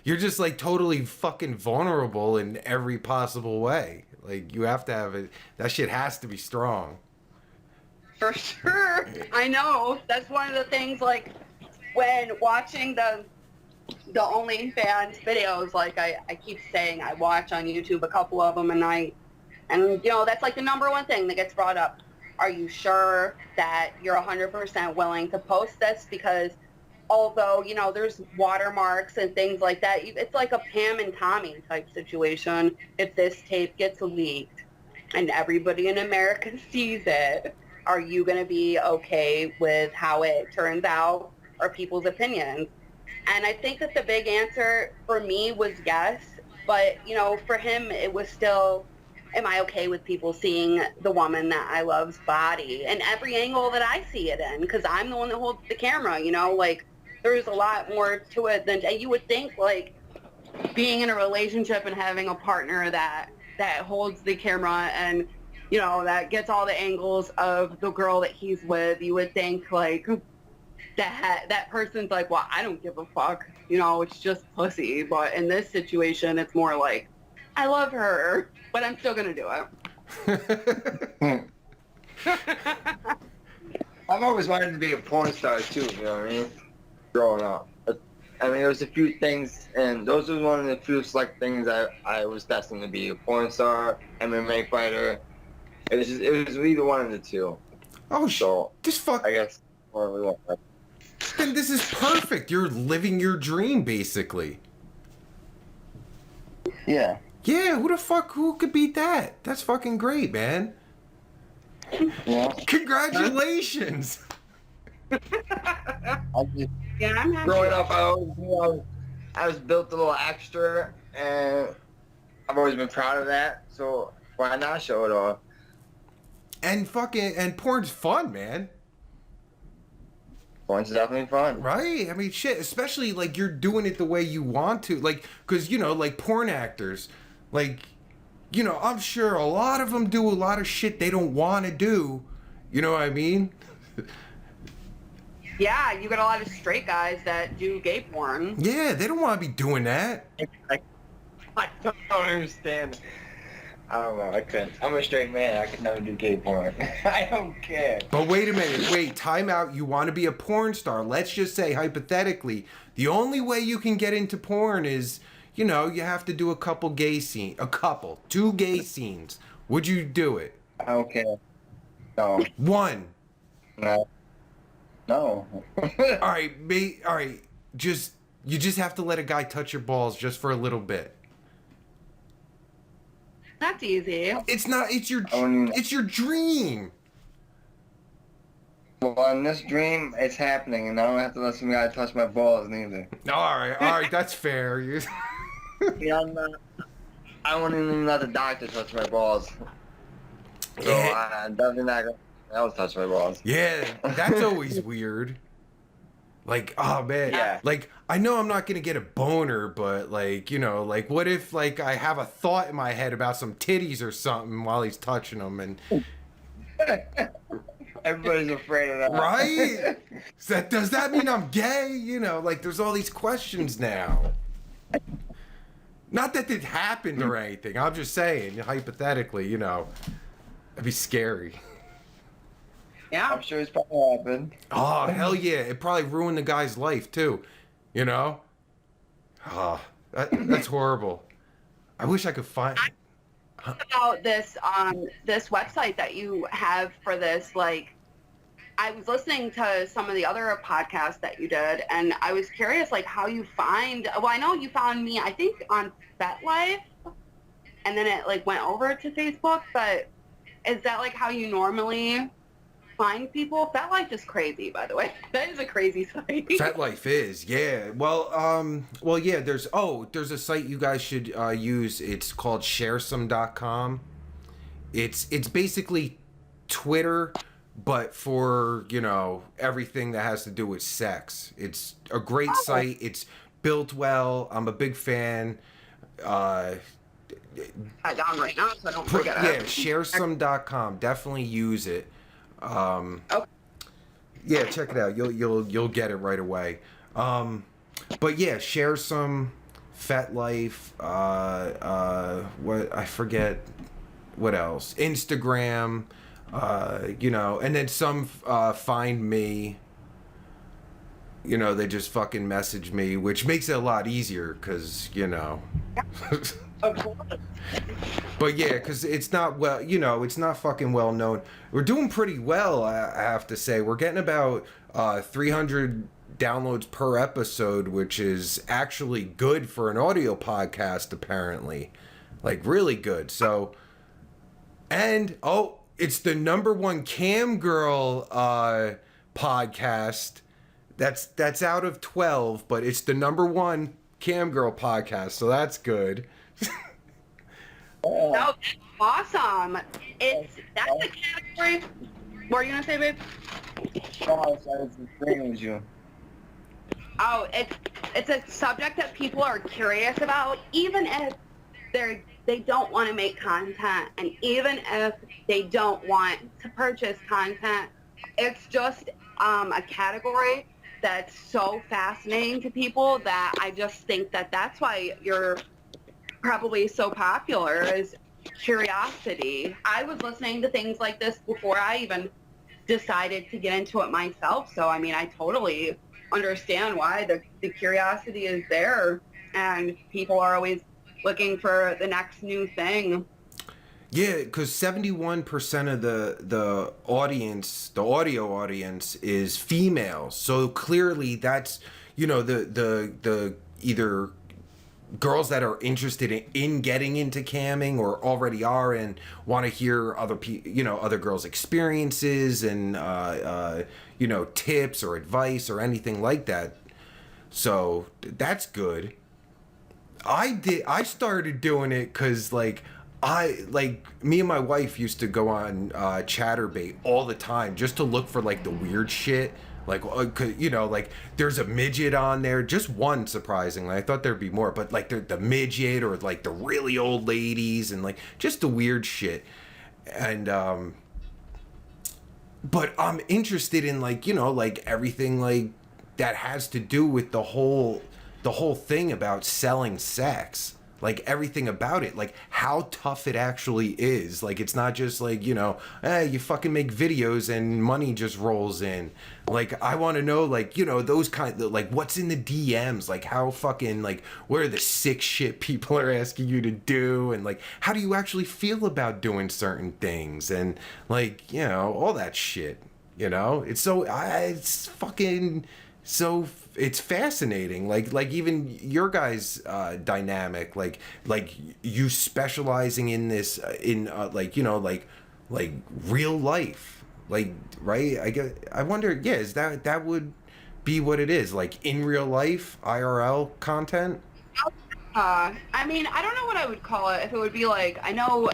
you're just, like, totally fucking vulnerable in every possible way. Like, you have to have it. That shit has to be strong. For sure. I know. That's one of the things, like, when watching the the OnlyFans videos, like I keep saying, I watch on YouTube a couple of them, and you know, that's like the number one thing that gets brought up. Are you sure that you're 100% willing to post this? Because although, you know, there's watermarks and things like that, it's like a Pam and Tommy type situation. If this tape gets leaked and everybody in America sees it, are you going to be okay with how it turns out or people's opinions? And I think that the big answer for me was yes. But, you know, for him, it was still, am I okay with people seeing the woman that I love's body and every angle that I see it in? Because I'm the one that holds the camera, you know, like there's a lot more to it than you would think, like being in a relationship and having a partner that holds the camera and, you know, that gets all the angles of the girl that he's with. You would think like that person's like, well, I don't give a fuck, you know, it's just pussy. But in this situation, it's more like, I love her, but I'm still gonna do it. I've always wanted to be a porn star too, you know what I mean? Growing up. I mean, there was a few things, and those were one of the few select things I was destined to be. A porn star, MMA fighter. It was either one of the two. Oh, so, just fuck. I guess, then this is perfect. You're living your dream, basically. Yeah. Yeah, who could beat that? That's fucking great, man. Yeah. Congratulations. Yeah, I'm happy. Growing up, I was built a little extra, and I've always been proud of that. So why not show it off? And porn's fun, man. Porn's definitely fun, right? I mean, shit. Especially like you're doing it the way you want to, like, because you know, like porn actors, like, you know, I'm sure a lot of them do a lot of shit they don't want to do. You know what I mean? Yeah, you got a lot of straight guys that do gay porn. Yeah, they don't want to be doing that. I don't understand. I don't know. I couldn't. I'm a straight man. I could never do gay porn. I don't care. But wait a minute. Wait, time out. You want to be a porn star. Let's just say, hypothetically, the only way you can get into porn is, you know, you have to do a couple gay scenes. Two gay scenes. Would you do it? I don't care. No. One. No. No. All right. You just have to let a guy touch your balls just for a little bit. That's easy. It's not. It's your dream. Well, in this dream, it's happening, and I don't have to let some guy touch my balls neither. All right, that's fair. Yeah, I won't even let the doctor touch my balls. So Yeah. I'm definitely not gonna. That was touch my balls. Yeah, that's always weird. Like, oh man, Yeah. like I know I'm not gonna get a boner, but like, you know, like what if like I have a thought in my head about some titties or something while he's touching them, and Everybody's afraid of that. right? Does that mean I'm gay? You know, like there's all these questions now. Not that it happened or anything. I'm just saying, hypothetically, you know, it'd be scary. Yeah. I'm sure it's probably happened. Oh, hell yeah. It probably ruined the guy's life, too. You know? Oh, that's horrible. I wish I could find... About this this website that you have for this, like, I was listening to some of the other podcasts that you did, and I was curious, like, how you find... Well, I know you found me, I think, on FetLife, and then it, like, went over to Facebook, but is that, like, how you normally... find people? FetLife is crazy, by the way. That is a crazy site. FetLife is, yeah. Well, yeah. There's a site you guys should use. It's called sharesome.com. It's basically Twitter, but for, you know, everything that has to do with sex. It's a great site. It's built well. I'm a big fan. Down right now, so I don't forget it. Yeah, sharesome.com. Definitely use it. Yeah, check it out. You'll get it right away. But yeah, share some FetLife. What I forget. What else? Instagram. You know, and then some Find Me. you know, they just fucking message me, which makes it a lot easier because, you know. Of course. But yeah, because it's not well, you know, it's not fucking well known. We're doing pretty well, I have to say. We're getting about 300 downloads per episode, which is actually good for an audio podcast, apparently. Like, really good. So, and, oh, it's the #1 cam girl podcast. That's out of 12, but it's the #1 cam girl podcast, so that's good. No, that's awesome. That's a category. What are you gonna say, babe? Oh, I was agreeing with you. Oh, it's a subject that people are curious about, even if they don't want to make content, and even if they don't want to purchase content. It's just a category that's so fascinating to people that I just think that that's why you're probably so popular, is curiosity. I was listening to things like this before I even decided to get into it myself. So, I mean, I totally understand why the curiosity is there, and people are always looking for the next new thing. Yeah, because 71% of the audience, the audio audience, is female. So clearly, that's, you know, the either girls that are interested in getting into camming or already are and want to hear other girls' experiences and you know, tips or advice or anything like that. So that's good. I started doing it because me and my wife used to go on Chatterbait all the time just to look for like the weird shit. Like, you know, like there's a midget on there, just one, surprisingly. I thought there'd be more, but like the midget or like the really old ladies and like just the weird shit. And but I'm interested in like, you know, like everything like that has to do with the whole thing about selling sex. Like everything about it, like how tough it actually is. Like it's not just like, you know, you fucking make videos and money just rolls in. Like I want to know, like, you know, those kind of, like, what's in the DMs, like how fucking, like, what are the sick shit people are asking you to do, and like how do you actually feel about doing certain things, and like, you know, all that shit. You know, it's so it's fucking so it's fascinating, like even your guys dynamic, like you specializing in this in like, you know, like real life, like, right? I wonder, yeah, is that would be what it is, like in real life IRL content? I mean, I don't know what I would call it. If it would be like, I know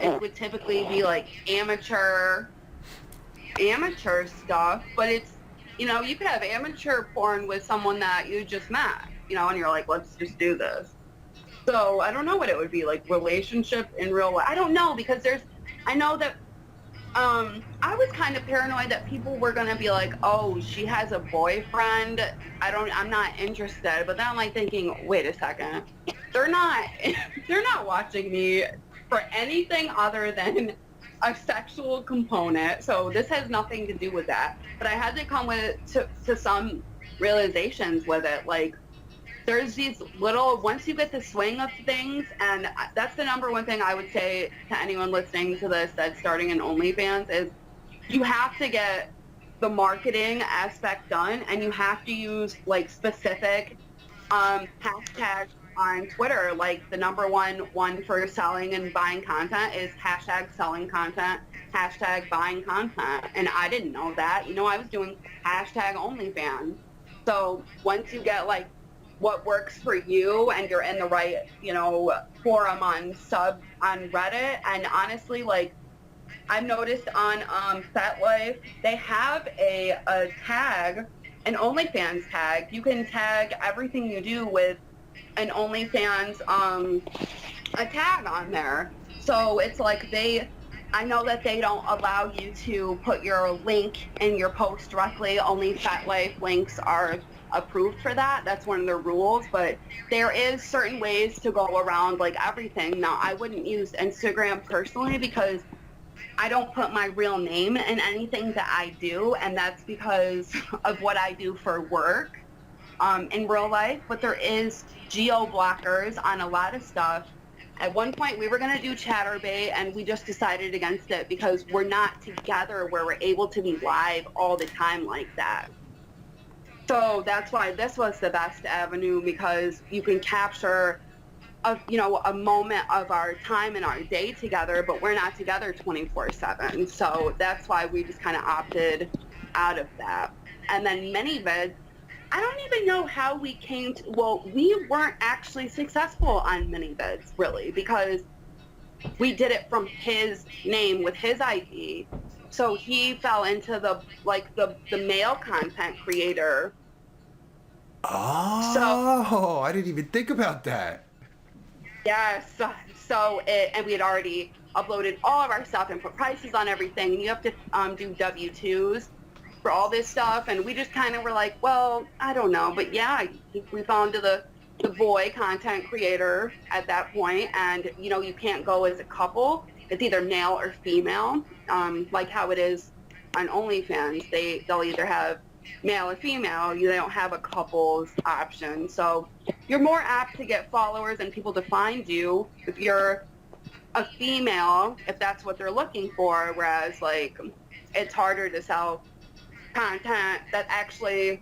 it would typically be like amateur stuff, but it's, you know, you could have amateur porn with someone that you just met, you know, and you're like, let's just do this. So I don't know what it would be, like relationship in real life. I don't know, because I know that I was kind of paranoid that people were going to be like, oh, she has a boyfriend, I'm not interested. But then I'm like thinking, wait a second, they're not watching me for anything other than a sexual component, so this has nothing to do with that. But I had to come to some realizations with it. Like, there's these little, once you get the swing of things, and that's the #1 thing I would say to anyone listening to this that's starting an OnlyFans, is you have to get the marketing aspect done, and you have to use like specific hashtags on Twitter. Like the #1 for selling and buying content is #selling content, #buying content. And I didn't know that. You know, I was doing #OnlyFans. So once you get like what works for you and you're in the right, you know, forum on Reddit, and honestly, like I've noticed on FetLife, they have a tag, an OnlyFans tag. You can tag everything you do with an OnlyFans a tag on there. So it's like I know that they don't allow you to put your link in your post directly. Only FetLife links are approved for that. That's one of the rules. But there is certain ways to go around like everything. Now, I wouldn't use Instagram personally because I don't put my real name in anything that I do, and that's because of what I do for work in real life. But there is geo blockers on a lot of stuff. At one point, we were going to do Chatterbait, and we just decided against it because we're not together where we're able to be live all the time like that. So that's why this was the best avenue, because you can capture a moment of our time and our day together, but we're not together 24/7. So that's why we just kind of opted out of that. And then mini vids, I don't even know how we came to, well, we weren't actually successful on mini vids really, because we did it from his name with his ID. So he fell into the male content creator. Oh, I didn't even think about that. Yes. And we had already uploaded all of our stuff and put prices on everything. And you have to do W-2s for all this stuff. And we just kind of were like, well, I don't know. But yeah, we fell into the boy content creator at that point. And, you can't go as a couple. It's either male or female, like how it is on OnlyFans. They'll either have male or female. They don't have a couples option. So you're more apt to get followers and people to find you if you're a female, if that's what they're looking for, whereas like it's harder to sell content that actually,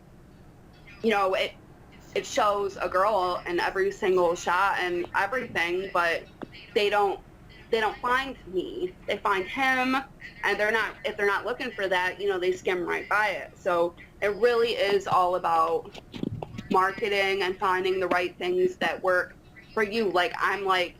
it shows a girl in every single shot and everything, but they don't find me. They find him, and if they're not looking for that, they skim right by it. So it really is all about marketing and finding the right things that work for you. Like I'm like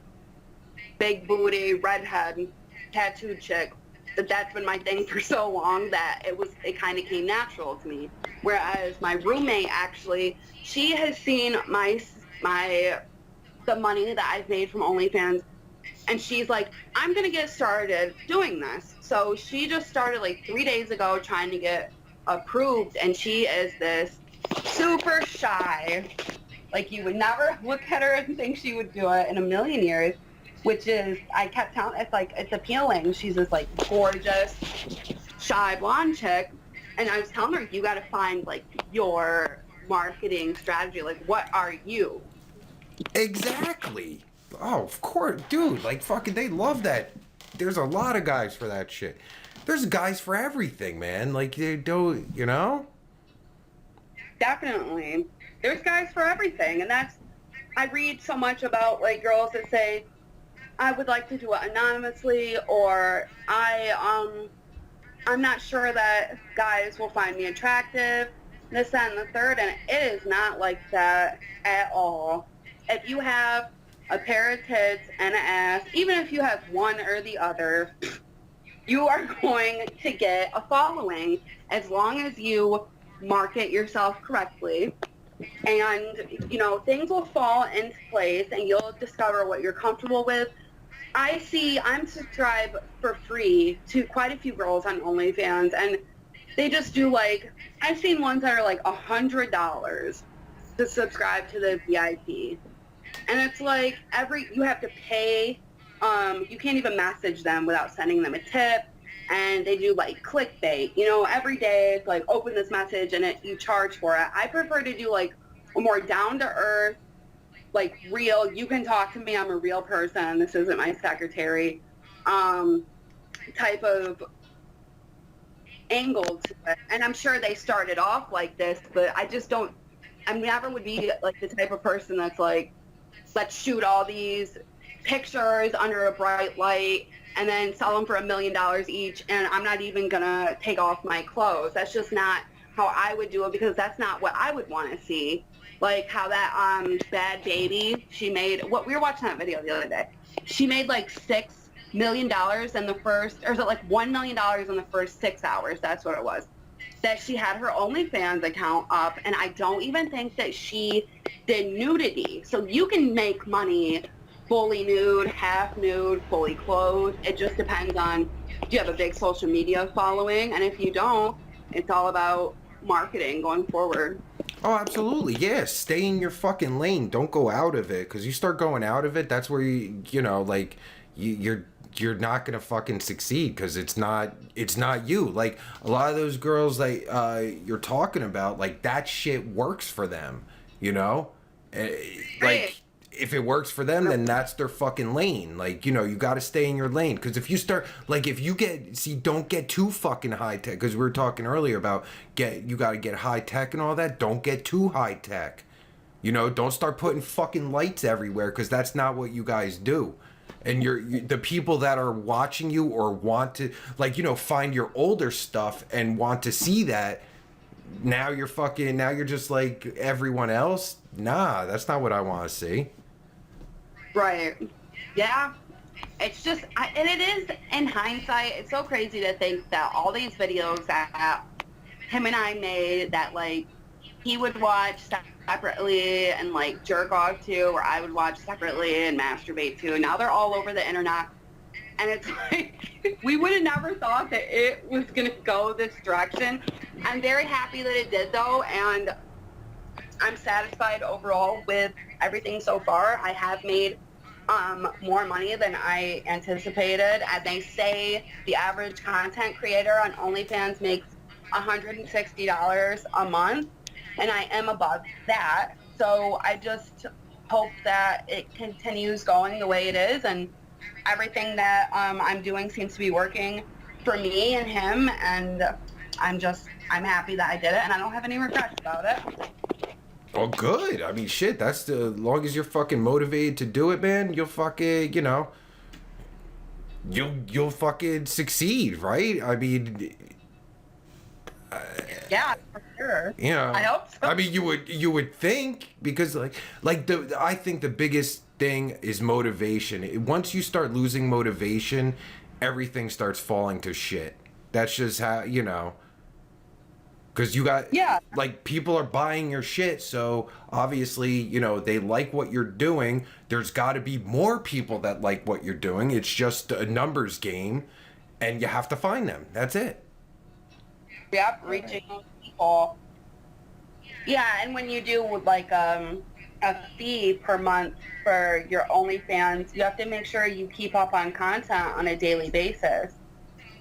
big booty, redhead, tattooed chick. That's been my thing for so long that it kind of came natural to me. Whereas my roommate, actually, she has seen the money that I've made from OnlyFans, and she's like, I'm gonna get started doing this. So she just started like 3 days ago trying to get approved, and she is this super shy, like you would never look at her and think she would do it in a million years, which is, I kept telling, it's appealing. She's this like gorgeous, shy blonde chick, and I was telling her, you got to find like your marketing strategy. Like, what are you? Exactly. Oh, of course, dude. Like fucking, they love that. There's a lot of guys for that shit. There's guys for everything, man. Like they do, Definitely. There's guys for everything, and I read so much about like girls that say, I would like to do it anonymously, or I'm not sure that guys will find me attractive, this, that, and the third, and it is not like that at all. If you have a pair of tits and an ass, even if you have one or the other, you are going to get a following as long as you market yourself correctly. And, things will fall into place and you'll discover what you're comfortable with. I'm subscribed for free to quite a few girls on OnlyFans, and they just do like, I've seen ones that are like $100 to subscribe to the VIP. And it's like you have to pay, you can't even message them without sending them a tip. And they do like clickbait, every day it's like, open this message and you charge for it. I prefer to do like a more down to earth, like real, you can talk to me, I'm a real person, this isn't my secretary, type of angle to it. And I'm sure they started off like this, but I never would be like the type of person that's like, let's shoot all these pictures under a bright light and then sell them for $1 million each, and I'm not even gonna take off my clothes. That's just not how I would do it, because that's not what I would want to see. Like how that Bad Baby, we were watching that video the other day. She made like $6 million in the first, or is it like $1 million in the first 6 hours? That's what it was. That she had her OnlyFans account up, and I don't even think that she did nudity. So you can make money fully nude, half nude, fully clothed. It just depends on, do you have a big social media following? And if you don't, it's all about marketing going forward. Oh, absolutely. Yeah, stay in your fucking lane. Don't go out of it, because you start going out of it, that's where you're you're not gonna fucking succeed because it's not you. Like a lot of those girls that you're talking about, like that shit works for them, you know. Like if it works for them, then that's their fucking lane. Like, you know, you got to stay in your lane, because if you start, like, if you don't get too fucking high tech, because we were talking earlier about you got to get high tech and all that. Don't get too high tech. You know, don't start putting fucking lights everywhere, because that's not what you guys do. And the people that are watching you or want to, like, you know, find your older stuff and want to see that, now you're just like everyone else. Nah, that's not what I want to see. Right. Yeah. It's just, and it is, in hindsight, it's so crazy to think that all these videos that him and I made, that like he would watch separately and like jerk off to, or I would watch separately and masturbate to, now they're all over the internet. And it's like, we would have never thought that it was going to go this direction. I'm very happy that it did, though, and I'm satisfied overall with everything so far. I have made more money than I anticipated. And they say the average content creator on OnlyFans makes $160 a month, and I am above that. So I just hope that it continues going the way it is, and everything that I'm doing seems to be working for me and him, and I'm happy that I did it, and I don't have any regrets about it. Oh, good. I mean, shit, as long as you're fucking motivated to do it, man, you'll fucking, you know, you'll fucking succeed, right? I mean, yeah, for sure. You know, I hope so. I mean, you would think, because I think the biggest thing is motivation. Once you start losing motivation, everything starts falling to shit. That's just how, you know. Because you got, like, people are buying your shit, so obviously, you know, they like what you're doing. There's got to be more people that like what you're doing. It's just a numbers game, and you have to find them. That's it. Yep, reaching people. Yeah, and when you do, like, a fee per month for your OnlyFans, you have to make sure you keep up on content on a daily basis.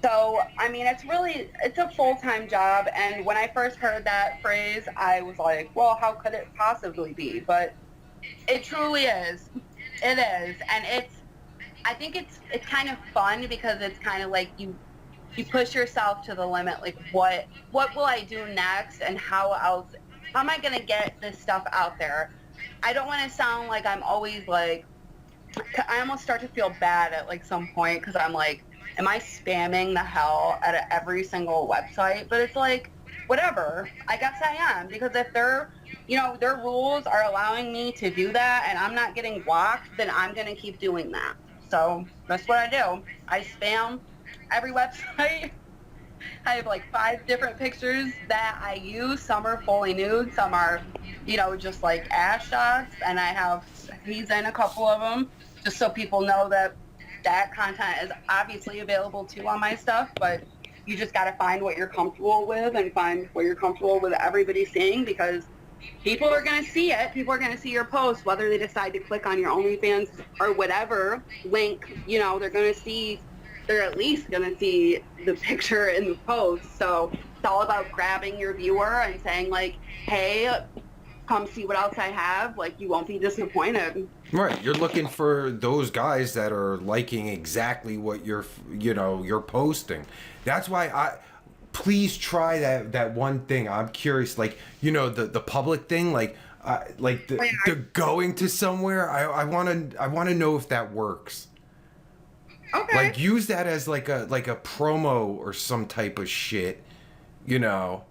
So, I mean, it's a full-time job, and when I first heard that phrase, I was like, well, how could it possibly be? But it truly is. It is, and I think it's kind of fun, because it's kind of like you push yourself to the limit, like, what will I do next, and how am I going to get this stuff out there? I don't want to sound like I'm always like, I almost start to feel bad at like some point, because I'm like, am I spamming the hell out of every single website? But it's like, whatever. I guess I am, because if their rules are allowing me to do that and I'm not getting blocked, then I'm going to keep doing that. So that's what I do. I spam every website. I have like 5 different pictures that I use. Some are fully nude. Some are, you know, just like ass shots. And he's in a couple of them, just so people know that content is obviously available too on my stuff, but you just got to find what you're comfortable with, and find what you're comfortable with everybody seeing, because people are going to see it. People are going to see your post, whether they decide to click on your OnlyFans or whatever link, you know, they're at least going to see the picture in the post. So it's all about grabbing your viewer and saying like, hey, come see what else I have. Like, you won't be disappointed. Right, you're looking for those guys that are liking exactly what you're posting. That's why please try that one thing. I'm curious, like, you know, the public thing, like the going to somewhere. I want to know if that works. Okay. Like, use that as like a promo or some type of shit, you know.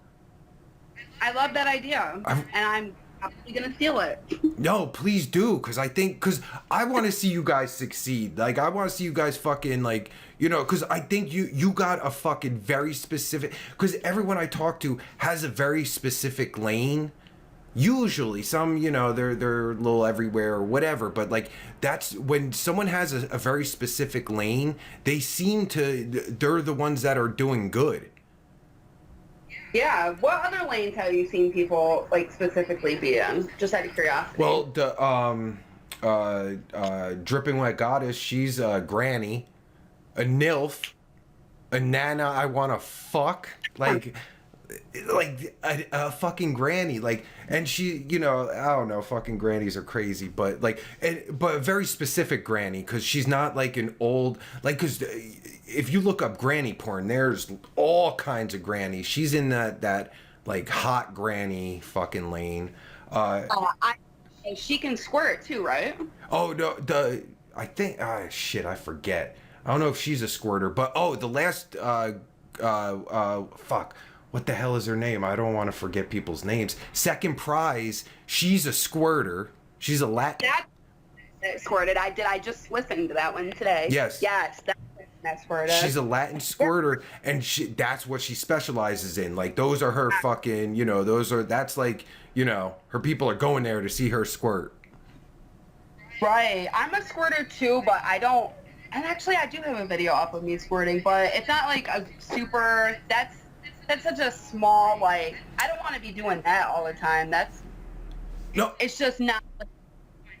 I love that idea, and I'm probably gonna steal it. No, please do, because I want to see you guys succeed. Like, I want to see you guys fucking, like, you know, because I think you got a fucking very specific, because everyone I talk to has a very specific lane. Usually, some, you know, they're a little everywhere or whatever, but like, that's when someone has a very specific lane, they're the ones that are doing good. Yeah. What other lanes have you seen people like specifically be in? Just out of curiosity. Well, the Dripping Wet Goddess, she's a granny. a nilf, a nana I want to fuck, like a fucking granny, like, and she, you know, I don't know, fucking grannies are crazy, but like, but a very specific granny, because she's not like an old, like, because if you look up granny porn, there's all kinds of grannies. She's in that like hot granny fucking lane. She can squirt too, right? Oh no, I think shit, I forget. I don't know if she's a squirter, but the last fuck. What the hell is her name? I don't want to forget people's names. Second prize, she's a squirter. She's a Latin. That squirted. I just listened to that one today. Yes. Yes, that squirted. She's a Latin squirter, and that's what she specializes in. Like, those are her fucking, you know, that's like, you know, her people are going there to see her squirt. Right. I'm a squirter too, but I don't, and actually I do have a video up of me squirting, but it's not like a super, that's such a small, like, I don't want to be doing that all the time. It's just not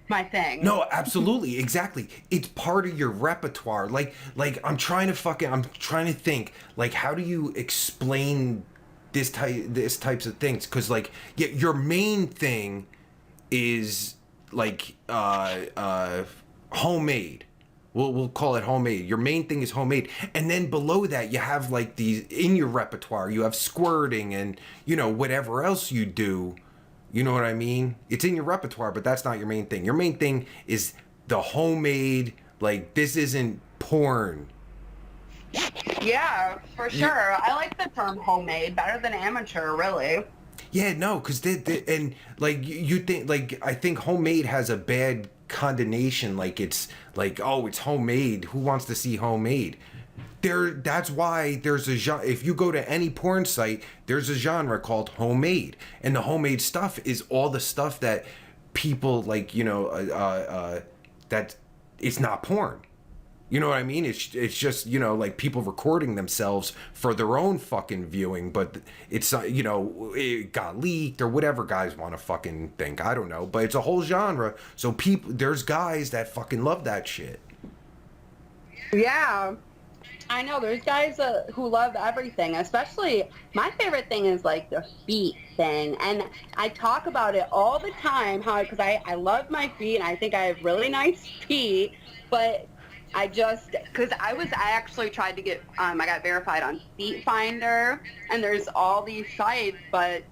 my thing. No, absolutely, exactly. It's part of your repertoire. Like I'm trying to think, like, how do you explain this types of things? Because, like, yeah, your main thing is like homemade. We'll call it homemade. Your main thing is homemade. And then below that, you have, like, these in your repertoire. You have squirting and, you know, whatever else you do. You know what I mean? It's in your repertoire, but that's not your main thing. Your main thing is the homemade, like, this isn't porn. Yeah, for sure. I like the term homemade better than amateur, really. Yeah, no, because and, like, you think, like, I think homemade has a bad condemnation, like, it's like, oh, it's homemade, who wants to see homemade? That's why there's a genre. If you go to any porn site, there's a genre called homemade, and the homemade stuff is all the stuff that people, like, you know, that it's not porn. You know what I mean? It's just, you know, like, people recording themselves for their own fucking viewing, but it's, you know, it got leaked or whatever guys want to fucking think. I don't know, but it's a whole genre. So there's guys that fucking love that shit. Yeah. I know, there's guys who love everything, especially, my favorite thing is, like, the feet thing, and I talk about it all the time, because I love my feet, and I think I have really nice feet, but because I actually tried to get, I got verified on Feet Finder, and there's all these sites, but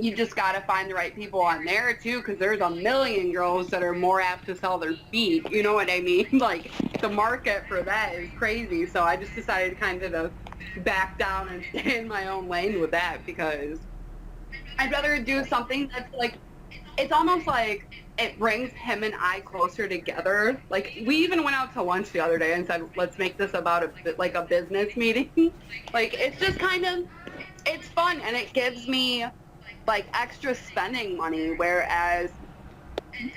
you just got to find the right people on there too, because there's a million girls that are more apt to sell their feet. You know what I mean? Like, the market for that is crazy. So I just decided kind of to back down and stay in my own lane with that, because I'd rather do something that's like, it's almost like it brings him and I closer together. Like, we even went out to lunch the other day and said, let's make this about a business meeting. Like, it's just kind of, it's fun, and it gives me, like, extra spending money, whereas,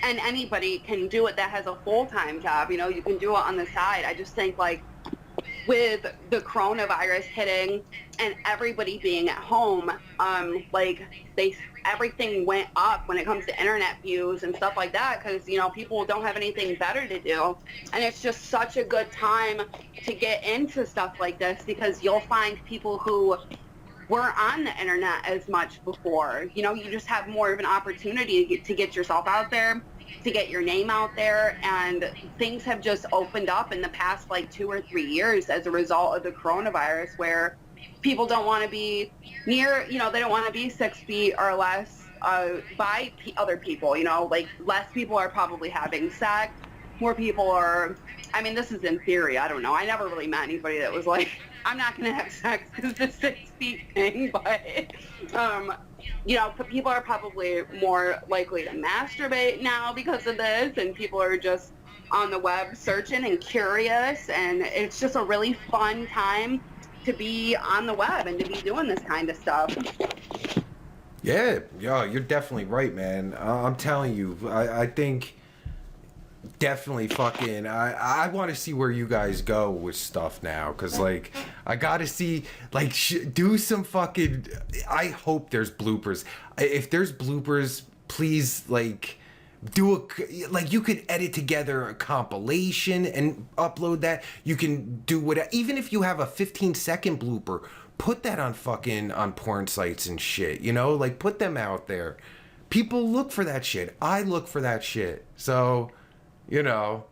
and anybody can do it that has a full-time job, you know, you can do it on the side. I just think, like, with the coronavirus hitting and everybody being at home, like, everything went up when it comes to internet views and stuff like that, because, you know, people don't have anything better to do, and it's just such a good time to get into stuff like this, because you'll find people who weren't on the internet as much before. You know, you just have more of an opportunity to get yourself out there, to get your name out there, and things have just opened up in the past, like, 2 or 3 years as a result of the coronavirus, where people don't want to be near, you know, they don't want to be 6 feet or less by other people, you know, like, less people are probably having sex, more people are, I mean, this is in theory, I don't know, I never really met anybody that was like, I'm not going to have sex because the 6 feet thing, but, you know, people are probably more likely to masturbate now because of this, and people are just on the web searching and curious, and it's just a really fun time to be on the web and to be doing this kind of stuff. Yeah, you're definitely right, man. I'm telling you, I think definitely fucking, I want to see where you guys go with stuff now, because, like, I gotta see, like, do some fucking, I hope there's bloopers. If there's bloopers, please, like, like you could edit together a compilation and upload that. You can do whatever, even if you have a 15-second blooper, put that on fucking on porn sites and shit, you know, like put them out there. People look for that shit. I look for that shit. So, you know,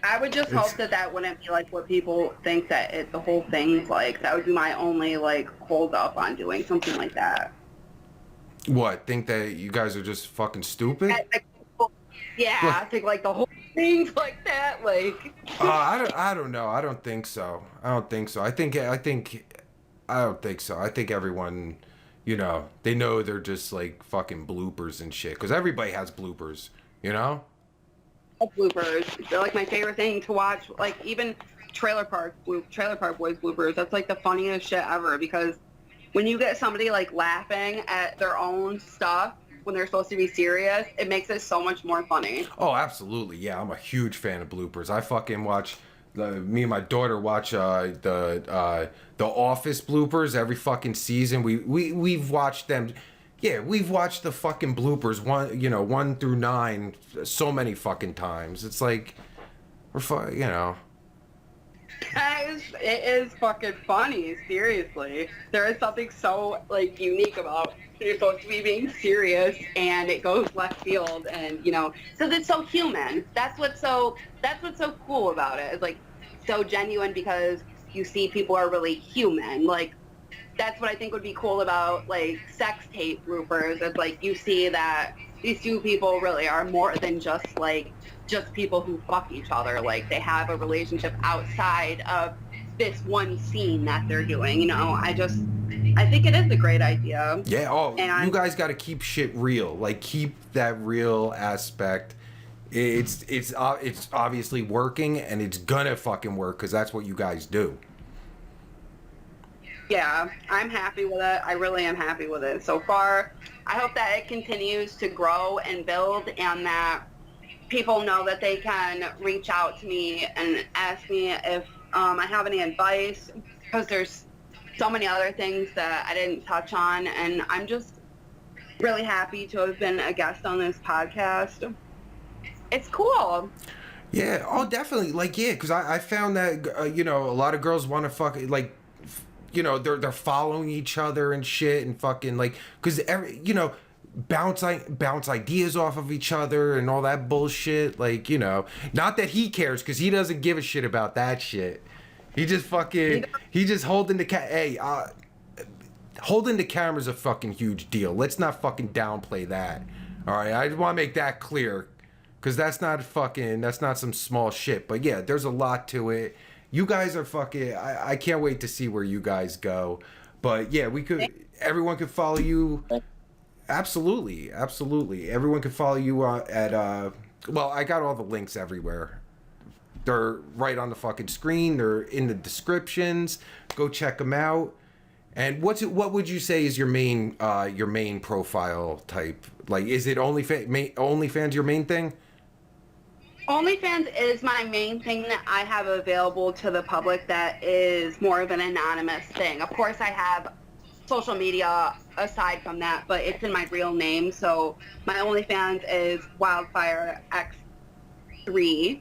I would just hope that that wouldn't be like what people think that the whole thing's like. That would be my only like hold up on doing something like that. what, think that you guys are just fucking stupid? I think like the whole thing's like that, like. I don't know. I don't think so. I don't think so. I don't think so. I think everyone, you know, they know they're just like fucking bloopers and shit. Because everybody has bloopers, you know? Bloopers. They're like my favorite thing to watch. Like even Trailer Park Boys bloopers. That's like the funniest shit ever, because when you get somebody like laughing at their own stuff when they're supposed to be serious, it makes it so much more funny. Oh, absolutely. Yeah, I'm a huge fan of bloopers. I fucking watch me and my daughter watch the Office bloopers every fucking season. We've watched them. Yeah, we've watched the fucking bloopers 1 through 9 so many fucking times. It's like you know. It is fucking funny, seriously. There is something so like unique about you're supposed to be being serious and it goes left field, and you know, because it's so human. That's what's so cool about it. It's like so genuine because you see people are really human. Like that's what I think would be cool about like sex tape bloopers. It's like you see that these two people really are more than just people who fuck each other. Like they have a relationship outside of this one scene that they're doing. You know, I think it is a great idea. Yeah. Oh, and you guys got to keep shit real. Like keep that real aspect. It's obviously working, and it's gonna fucking work because that's what you guys do. Yeah, I'm happy with it. I really am happy with it so far. I hope that it continues to grow and build, and that people know that they can reach out to me and ask me if I have any advice, because there's so many other things that I didn't touch on, and I'm just really happy to have been a guest on this podcast. It's cool. Yeah, oh, definitely. Like, yeah, because I found that, you know, a lot of girls want to fuck, like, you know, they're following each other and shit and fucking, like, because, you know, bounce ideas off of each other and all that bullshit. Like, you know, not that he cares, because he doesn't give a shit about that shit. He just fucking, he just holding the holding the camera's a fucking huge deal. Let's not fucking downplay that. All right, I want to make that clear, because that's not some small shit. But yeah, there's a lot to it. You guys are fucking, I can't wait to see where you guys go. But yeah, everyone could follow you. Absolutely. Everyone can follow you at, well, I got all the links everywhere. They're right on the fucking screen. They're in the descriptions. Go check them out. And what would you say is your main profile type? Like, is it OnlyFans your main thing? OnlyFans is my main thing that I have available to the public that is more of an anonymous thing. Of course, I have social media aside from that, but it's in my real name. So my OnlyFans is Wildfire X3.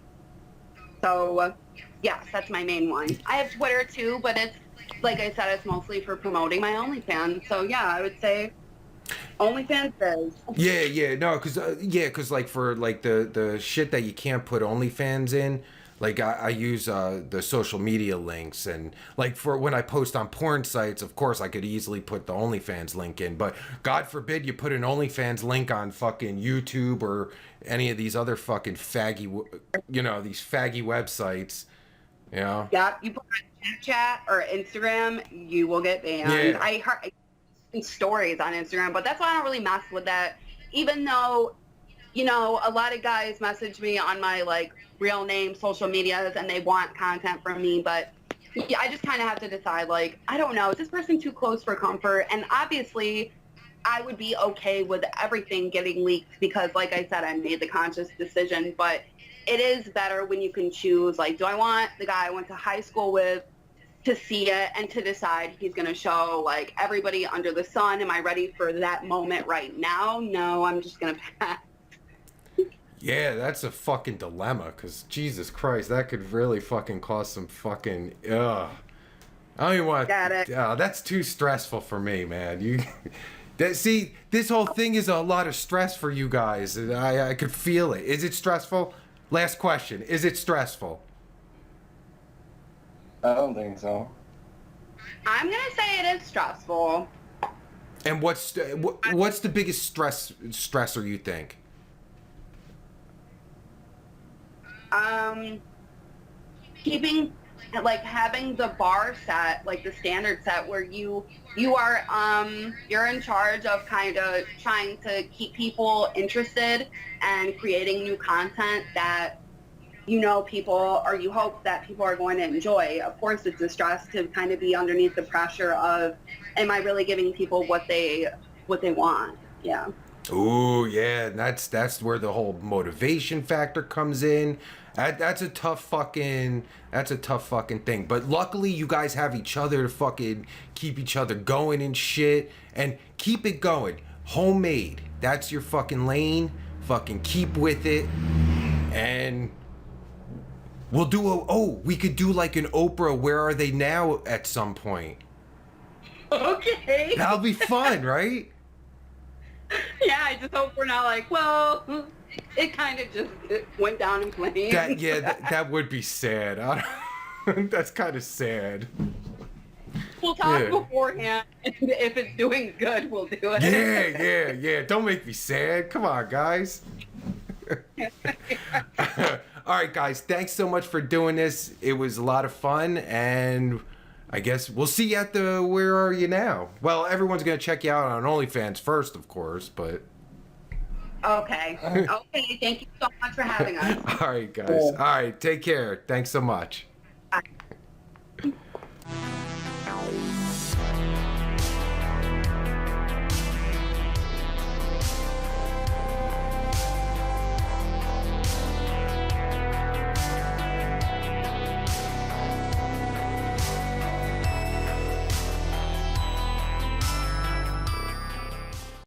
So yes, that's my main one. I have Twitter too, but it's, like I said, it's mostly for promoting my OnlyFans. So yeah, I would say OnlyFans is. Yeah, no, cause like for like the shit that you can't put OnlyFans in, like I use the social media links, and like for when I post on porn sites, of course I could easily put the OnlyFans link in, but God forbid you put an OnlyFans link on fucking YouTube or any of these other fucking these faggy websites, you know? Yeah, you put on Snapchat or Instagram, you will get banned. Yeah. I heard stories on Instagram, but that's why I don't really mess with that. Even though, you know, a lot of guys message me on my like real name social medias and they want content from me, but I just kind of have to decide, like, I don't know, is this person too close for comfort? And obviously I would be okay with everything getting leaked because, like I said, I made the conscious decision, but it is better when you can choose, like, do I want the guy I went to high school with to see it and to decide he's going to show like everybody under the sun? Am I ready for that moment right now? No, I'm just going to pass. Yeah, that's a fucking dilemma, because Jesus Christ, that could really fucking cause some fucking, ugh. I don't even want Got it. that's too stressful for me, man. See, this whole thing is a lot of stress for you guys. I could feel it. Is it stressful? Last question. Is it stressful? I don't think so. I'm gonna say it is stressful. And what's the biggest stressor you think? Keeping, like, having the bar set, like the standard set, where you are you're in charge of kind of trying to keep people interested and creating new content that people, or you hope that people are going to enjoy. Of course, it's a stress to kind of be underneath the pressure of, am I really giving people what they want? Yeah. Ooh, yeah, and that's where the whole motivation factor comes in. That's a tough fucking thing. But luckily, you guys have each other to fucking keep each other going and shit, and keep it going. Homemade. That's your fucking lane. Fucking keep with it, and we'll do we could do like an Oprah Where Are They Now at some point. Okay. That'll be fun, right? Yeah, I just hope we're not like, well, it kind of just went down in flames. That would be sad. That's kind of sad. We'll talk beforehand, and if it's doing good, we'll do it. Yeah. Don't make me sad. Come on, guys. All right, guys. Thanks so much for doing this. It was a lot of fun, and I guess we'll see you at the Where Are You Now? Well, everyone's going to check you out on OnlyFans first, of course, but... Okay. Okay, thank you so much for having us. All right, guys. All right, take care. Thanks so much.